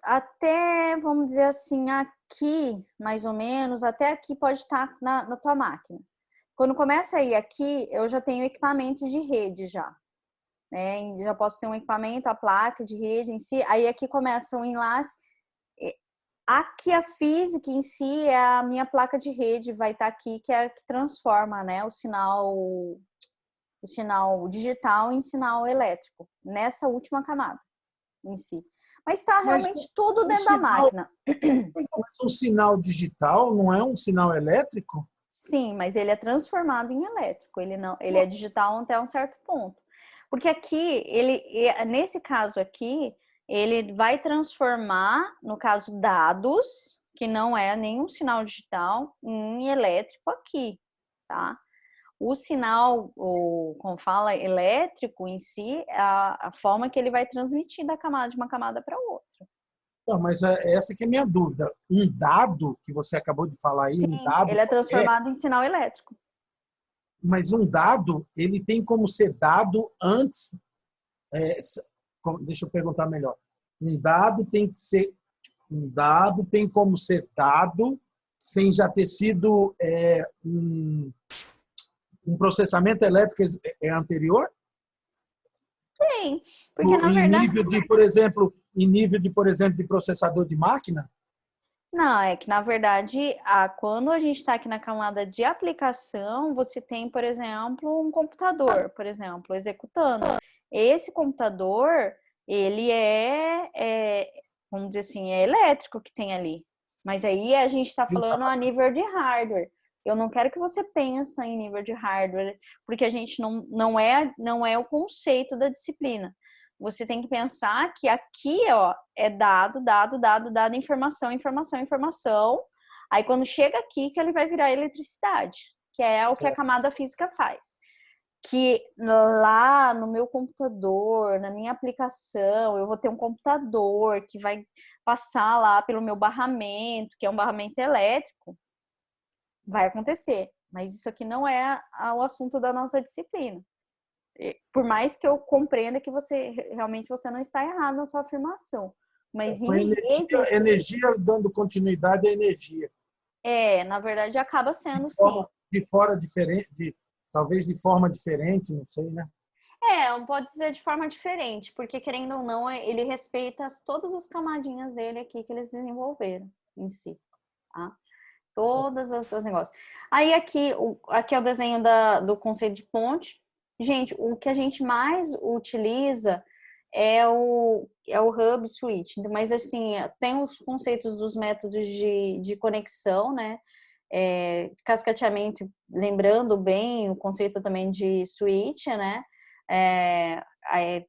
até, vamos dizer assim, aqui, mais ou menos, até aqui pode estar na tua máquina. Quando começa a ir aqui, eu já tenho equipamento de rede já, né? Já posso ter um equipamento, a placa de rede em si, aí aqui começa o enlace. Aqui a física em si é a minha placa de rede, vai estar aqui, que é a que transforma, né, o sinal digital em sinal elétrico, nessa última camada em si. Mas está realmente tudo dentro da máquina. Mas um sinal digital não é um sinal elétrico? Sim, mas ele é transformado em elétrico, ele é digital até um certo ponto. Porque aqui, nesse caso aqui, ele vai transformar, no caso, dados, que não é nenhum sinal digital, em elétrico aqui, tá? O sinal, como fala, elétrico em si, é a forma que ele vai transmitir de uma camada para outra. Não, mas essa que é a minha dúvida. Um dado, que você acabou de falar aí, Sim, um dado... ele é transformado em sinal elétrico. Mas um dado, ele tem como ser dado antes é, deixa eu perguntar melhor. Um dado tem que ser, um dado tem como ser dado sem já ter sido um processamento elétrico anterior? Tem, porque na Em verdade... nível de, por exemplo, de processador de máquina? Não, é que na verdade, quando a gente está aqui na camada de aplicação, você tem, por exemplo, um computador, por exemplo, executando. Esse computador, ele vamos dizer assim, é elétrico que tem ali. Mas aí a gente está falando a nível de hardware. Eu não quero que você pense em nível de hardware, porque a gente não é o conceito da disciplina. Você tem que pensar que aqui, ó, é dado, informação, informação, informação. Aí quando chega aqui que ele vai virar eletricidade, que é o que a camada física faz. Que lá no meu computador, na minha aplicação, eu vou ter um computador que vai passar lá pelo meu barramento, que é um barramento elétrico, vai acontecer. Mas isso aqui não é o assunto da nossa disciplina. Por mais que eu compreenda que realmente você não está errado na sua afirmação. Mas Com energia dando continuidade à energia. Na verdade, acaba sendo sim. De forma diferente, talvez de forma diferente, não sei, né? Pode ser de forma diferente, porque querendo ou não, ele respeita todas as camadinhas dele aqui que eles desenvolveram em si, tá? Todas essas negócios. Aí aqui é o desenho do conceito de ponte. Gente, o que a gente mais utiliza é o hub switch, mas assim, tem os conceitos dos métodos de conexão, né? Cascateamento, lembrando bem o conceito também de switch, né?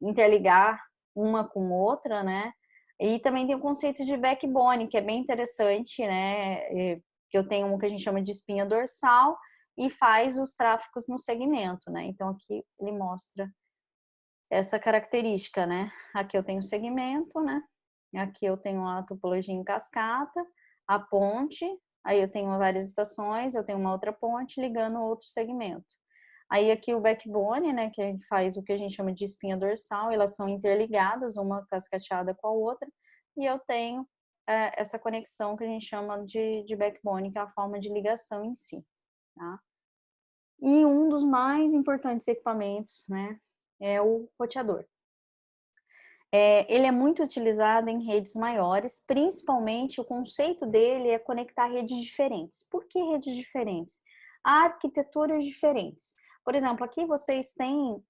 Interligar uma com outra, né? E também tem o conceito de backbone, que é bem interessante, né? Que eu tenho um que a gente chama de espinha dorsal e faz os tráfegos no segmento, né? Então aqui ele mostra essa característica, né? Aqui eu tenho o segmento, né? Aqui eu tenho a topologia em cascata, a ponte, aí eu tenho várias estações, eu tenho uma outra ponte ligando outro segmento. Aí aqui o backbone, né, que a gente faz o que a gente chama de espinha dorsal, elas são interligadas, uma cascateada com a outra, e eu tenho essa conexão que a gente chama de backbone, que é a forma de ligação em si, tá? E um dos mais importantes equipamentos, né, é o roteador. Ele é muito utilizado em redes maiores, principalmente o conceito dele é conectar redes diferentes. Por que redes diferentes? Arquiteturas diferentes. Por exemplo, aqui vocês têm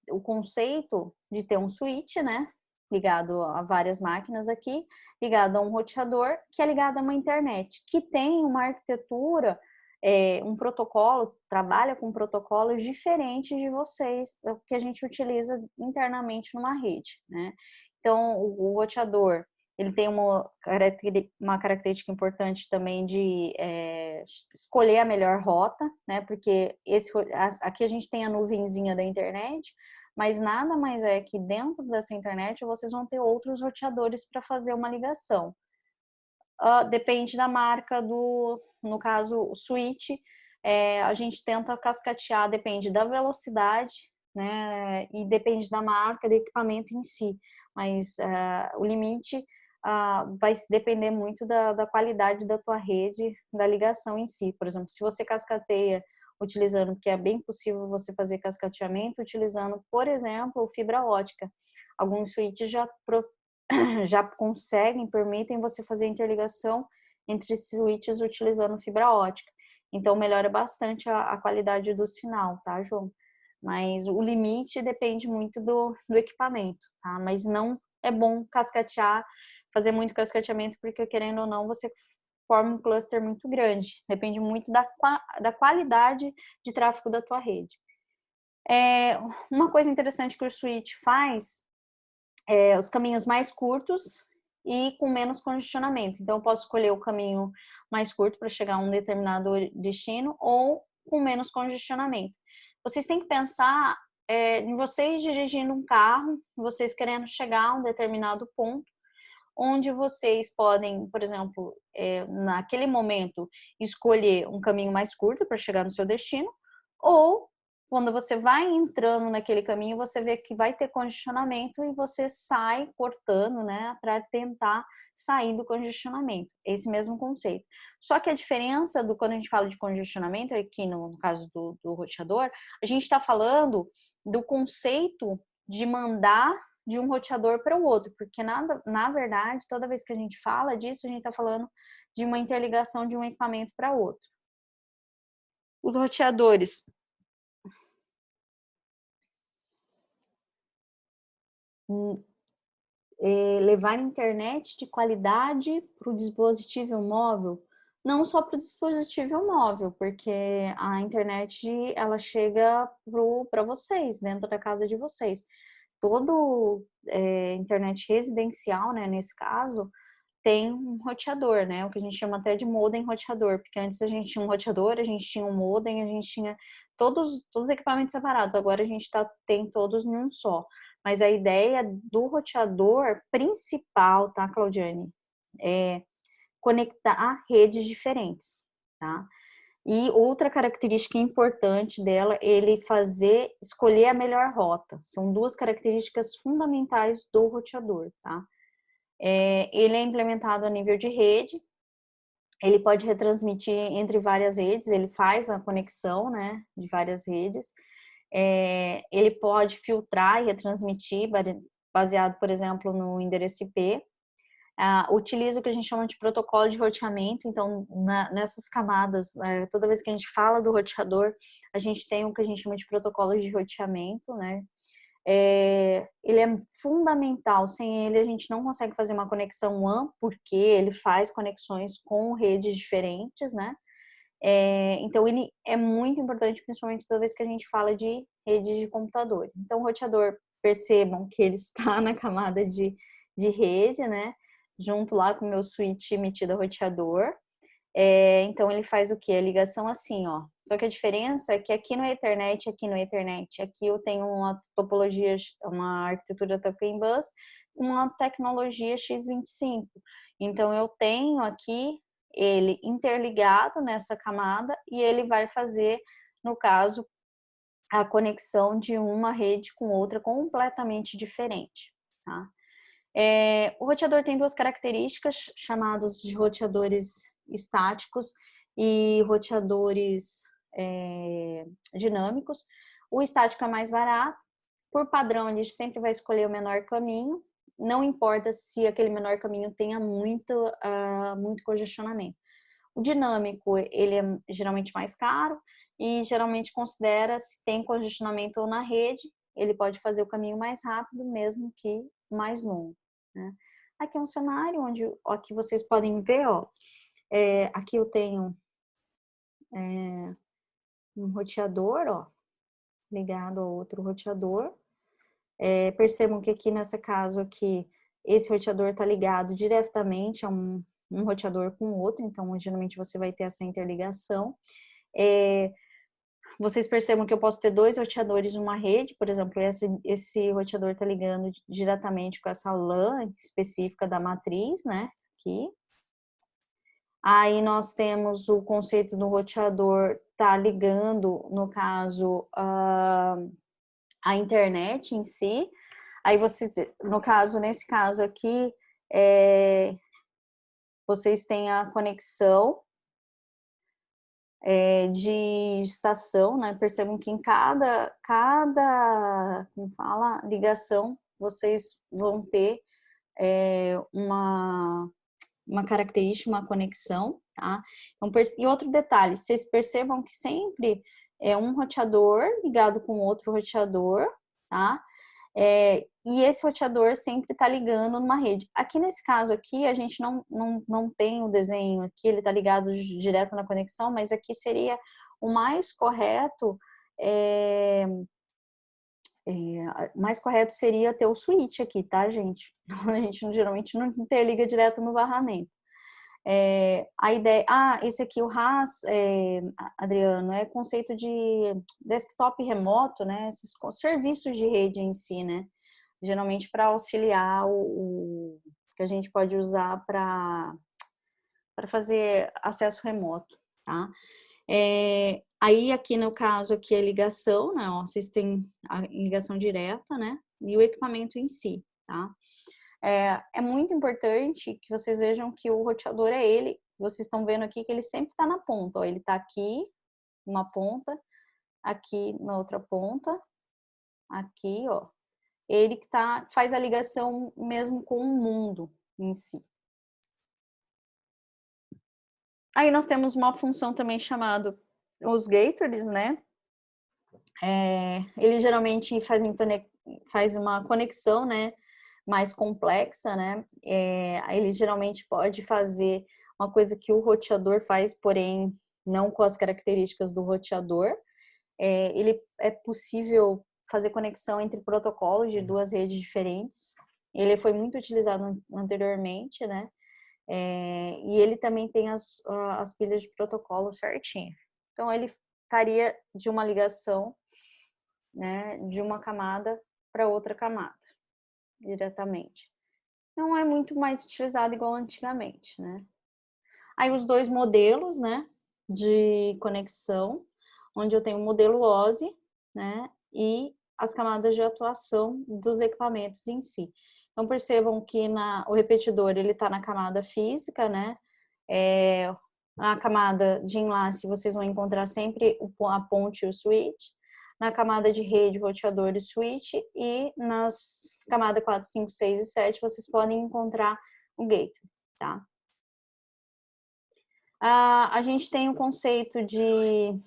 o conceito de ter um switch, né? Ligado a várias máquinas aqui, ligado a um roteador, que é ligado a uma internet, que tem uma arquitetura, um protocolo, trabalha com protocolos diferentes de vocês, do que a gente utiliza internamente numa rede, né? Então, o roteador, ele tem uma característica importante também de escolher a melhor rota, né? Porque aqui a gente tem a nuvenzinha da internet, mas nada mais é que dentro dessa internet vocês vão ter outros roteadores para fazer uma ligação. Depende da marca no caso, o switch, a gente tenta cascatear, depende da velocidade, né, e depende da marca, do equipamento em si, mas o limite vai depender muito da qualidade da tua rede, da ligação em si. Por exemplo, se você cascateia utilizando, que é bem possível você fazer cascateamento utilizando, por exemplo, fibra ótica. Alguns switches já conseguem, permitem você fazer interligação entre switches utilizando fibra ótica. Então, melhora bastante a qualidade do sinal, tá, João? Mas o limite depende muito do equipamento, tá? Mas não é bom cascatear, fazer muito cascateamento, porque querendo ou não, você forma um cluster muito grande. Depende muito da qualidade de tráfego da tua rede. Uma coisa interessante que o switch faz os caminhos mais curtos e com menos congestionamento. Então, eu posso escolher o caminho mais curto para chegar a um determinado destino ou com menos congestionamento. Vocês têm que pensar em vocês dirigindo um carro, vocês querendo chegar a um determinado ponto, onde vocês podem, por exemplo, naquele momento, escolher um caminho mais curto para chegar no seu destino, ou quando você vai entrando naquele caminho, você vê que vai ter congestionamento e você sai cortando, né, para tentar sair do congestionamento. Esse mesmo conceito. Só que a diferença do quando a gente fala de congestionamento, aqui no caso do roteador, a gente está falando do conceito de mandar de um roteador para o outro, porque na verdade, toda vez que a gente fala disso, a gente está falando de uma interligação de um equipamento para outro. Os roteadores levar internet de qualidade para o dispositivo móvel, não só para o dispositivo móvel, porque a internet ela chega para vocês, dentro da casa de vocês. Todo internet residencial, né, nesse caso, tem um roteador, né? O que a gente chama até de modem roteador, porque antes a gente tinha um roteador, a gente tinha um modem, a gente tinha todos os equipamentos separados, agora a gente tem todos num só. Mas a ideia do roteador principal, tá, Claudiane? É conectar redes diferentes, tá? E outra característica importante dela, ele escolher a melhor rota. São duas características fundamentais do roteador, tá? Ele é implementado a nível de rede, ele pode retransmitir entre várias redes, ele faz a conexão, né, de várias redes. Ele pode filtrar e retransmitir baseado, por exemplo, no endereço IP. Utiliza o que a gente chama de protocolo de roteamento. Então, nessas camadas, toda vez que a gente fala do roteador, a gente tem o que a gente chama de protocolo de roteamento, né? Ele é fundamental, sem ele a gente não consegue fazer uma conexão WAN, porque ele faz conexões com redes diferentes, né? Então ele é muito importante, principalmente toda vez que a gente fala de redes de computadores. Então o roteador, percebam que ele está na camada de rede, né? Junto lá com o meu switch emitido a roteador. Então ele faz o que? A ligação assim, ó. Só que a diferença é que aqui no Ethernet, aqui eu tenho uma topologia, uma arquitetura Token Bus, uma tecnologia X25. Então eu tenho aqui ele interligado nessa camada e ele vai fazer, no caso, a conexão de uma rede com outra completamente diferente, tá? O roteador tem duas características chamadas de roteadores estáticos e roteadores dinâmicos. O estático é mais barato, por padrão a gente sempre vai escolher o menor caminho, não importa se aquele menor caminho tenha muito congestionamento. O dinâmico, ele é geralmente mais caro e geralmente considera se tem congestionamento ou na rede, ele pode fazer o caminho mais rápido, mesmo que mais longo, né? Aqui é um cenário onde, aqui vocês podem ver, ó, aqui eu tenho um roteador, ó, ligado a outro roteador. Percebam que aqui nesse caso aqui, esse roteador está ligado diretamente a um roteador com o outro, então geralmente você vai ter essa interligação. Vocês percebam que eu posso ter dois roteadores numa rede, por exemplo, esse roteador está ligando diretamente com essa LAN específica da matriz, né, aqui. Aí nós temos o conceito do roteador tá ligando, no caso, a internet em si. Aí nesse caso aqui, vocês têm a conexão de estação, né? Percebam que em cada como fala, ligação, vocês vão ter uma característica, uma conexão, tá? Então, e outro detalhe, vocês percebam que sempre é um roteador ligado com outro roteador, tá? E esse roteador sempre está ligando numa rede. Aqui nesse caso aqui, a gente não tem o desenho aqui, ele está ligado direto na conexão, mas aqui seria o mais correto, mais correto seria ter o switch aqui, tá, gente? A gente geralmente não interliga direto no barramento. A ideia... esse aqui, o RAS, Adriano, é conceito de desktop remoto, né? Esses serviços de rede em si, né? Geralmente para auxiliar o que a gente pode usar para fazer acesso remoto, tá? Aí, aqui no caso, aqui é ligação, né? Ó, vocês têm a ligação direta, né? E o equipamento em si, tá? É muito importante que vocês vejam que o roteador é ele. Vocês estão vendo aqui que ele sempre está na ponta, ó. Ele está aqui, uma ponta, aqui na outra ponta, aqui, ó. Ele que faz a ligação mesmo com o mundo em si. Aí nós temos uma função também chamada os gateways, né? Ele geralmente faz uma conexão, né, mais complexa, né? Ele geralmente pode fazer uma coisa que o roteador faz, porém não com as características do roteador. Ele é possível fazer conexão entre protocolos de duas redes diferentes. Ele foi muito utilizado anteriormente, né? E ele também tem as pilhas de protocolo certinho. Então, ele estaria de uma ligação, né, de uma camada para outra camada, diretamente. Não é muito mais utilizado igual antigamente, né? Aí, os dois modelos, né, de conexão, onde eu tenho o modelo OSI, né, e as camadas de atuação dos equipamentos em si. Então, percebam que o repetidor, ele está na camada física, né? Na camada de enlace, vocês vão encontrar sempre a ponte e o switch. Na camada de rede, roteador e switch. E nas camadas 4, 5, 6 e 7, vocês podem encontrar o gateway, tá? A gente tem o conceito de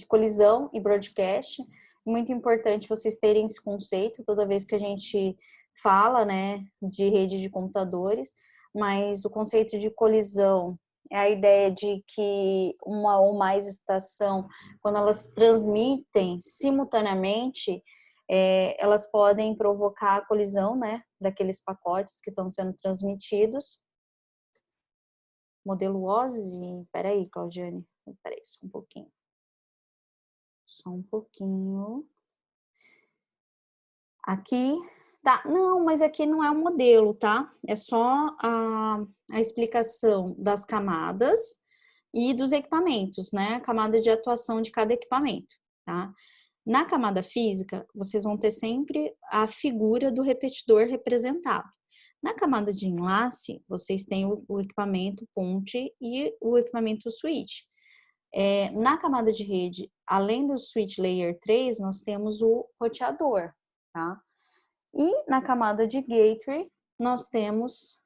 colisão e broadcast. Muito importante vocês terem esse conceito toda vez que a gente fala, né, de rede de computadores, mas o conceito de colisão é a ideia de que uma ou mais estação, quando elas transmitem simultaneamente, elas podem provocar a colisão, né, daqueles pacotes que estão sendo transmitidos. Modelo OSI, peraí, Claudiane, peraí, só um pouquinho. Só um pouquinho. Aqui, tá? Não, mas aqui não é o modelo, tá? É só a explicação das camadas e dos equipamentos, né? A camada de atuação de cada equipamento, tá? Na camada física, vocês vão ter sempre a figura do repetidor representado. Na camada de enlace, vocês têm o equipamento ponte e o equipamento switch. Na camada de rede, além do switch layer 3, nós temos o roteador, tá? E na camada de gateway, nós temos,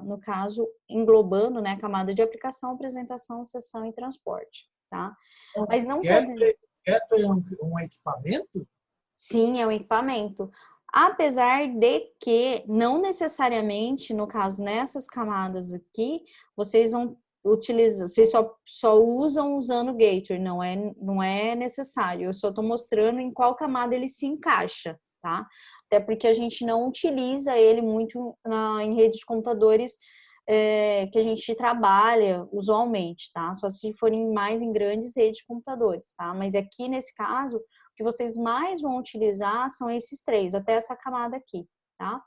no caso, englobando, né, a camada de aplicação, apresentação, sessão e transporte, tá? Então, Mas não quer dizer... gateway é um equipamento? Sim, é um equipamento. Apesar de que, não necessariamente, no caso, nessas camadas aqui, vocês vão utilizar, vocês só usam usando o gateway, não é necessário. Eu só estou mostrando em qual camada ele se encaixa, tá? Até porque a gente não utiliza ele muito em redes de computadores que a gente trabalha usualmente, tá? Só se forem mais em grandes redes de computadores, tá? Mas aqui, nesse caso, que vocês mais vão utilizar são esses três, até essa camada aqui, tá?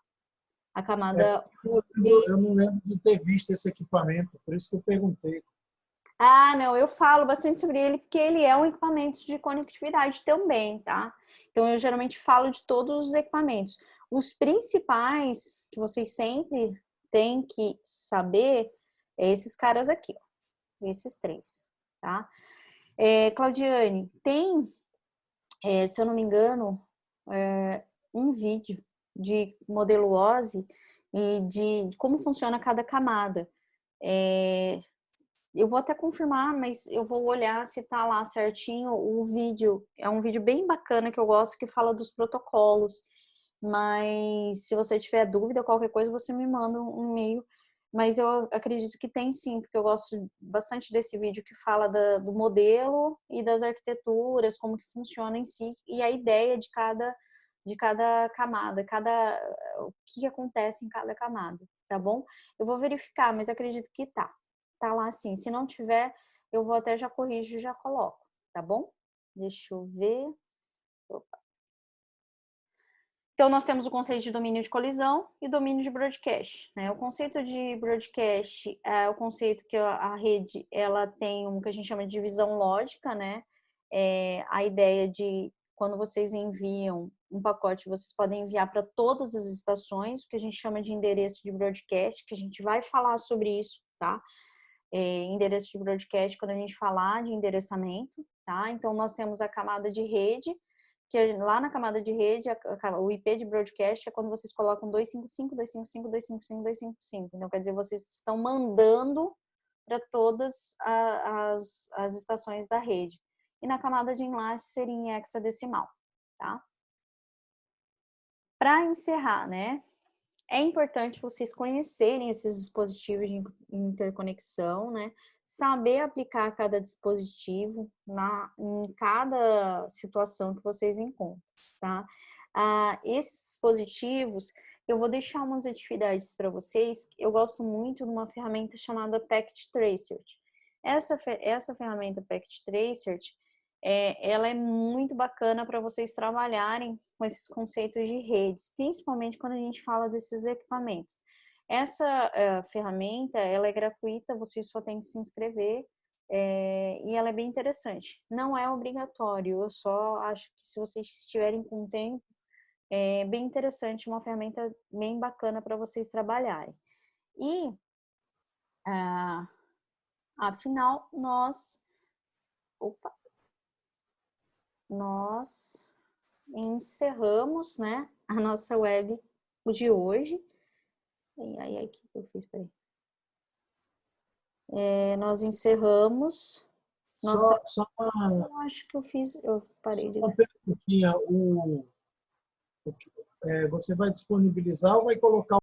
A camada... Eu não lembro de ter visto esse equipamento, por isso que eu perguntei. Não, eu falo bastante sobre ele porque ele é um equipamento de conectividade também, tá? Então, eu geralmente falo de todos os equipamentos. Os principais que vocês sempre têm que saber é esses caras aqui, ó. Esses três, tá? Claudiane, tem... se eu não me engano, um vídeo de modelo OSI e de como funciona cada camada. Eu vou até confirmar, mas eu vou olhar se tá lá certinho o vídeo. É um vídeo bem bacana que eu gosto, que fala dos protocolos. Mas se você tiver dúvida, qualquer coisa, você me manda um e-mail. Mas eu acredito que tem sim, porque eu gosto bastante desse vídeo que fala do modelo e das arquiteturas, como que funciona em si, e a ideia de cada camada, o que acontece em cada camada, tá bom? Eu vou verificar, mas acredito que tá lá sim. Se não tiver, eu vou até já corrijo e já coloco, tá bom? Deixa eu ver. Opa. Então, nós temos o conceito de domínio de colisão e domínio de broadcast, né? O conceito de broadcast é o conceito que a rede, ela tem o que a gente chama de divisão lógica, né? A ideia de quando vocês enviam um pacote, vocês podem enviar para todas as estações, o que a gente chama de endereço de broadcast, que a gente vai falar sobre isso, tá? Endereço de broadcast quando a gente falar de endereçamento, tá? Então, nós temos a camada de rede, que lá na camada de rede, o IP de broadcast é quando vocês colocam 255, 255, 255, 255. Então, quer dizer, vocês estão mandando para todas as estações da rede. E na camada de enlace seria em hexadecimal, tá? Para encerrar, né? É importante vocês conhecerem esses dispositivos de interconexão, né? Saber aplicar cada dispositivo em cada situação que vocês encontram, tá? Esses dispositivos, eu vou deixar umas atividades para vocês. Eu gosto muito de uma ferramenta chamada Packet Tracer. Essa ferramenta Packet Tracer, ela é muito bacana para vocês trabalharem com esses conceitos de redes, principalmente quando a gente fala desses equipamentos. Essa ferramenta, ela é gratuita, vocês só têm que se inscrever, e ela é bem interessante. Não é obrigatório, eu só acho que se vocês estiverem com tempo, é bem interessante, uma ferramenta bem bacana para vocês trabalharem. E, afinal, nós encerramos, né, a nossa web de hoje. E aí, o que eu fiz? Peraí. Nós encerramos. Só Eu acho que eu parei de... uma perguntinha. Você vai disponibilizar ou vai colocar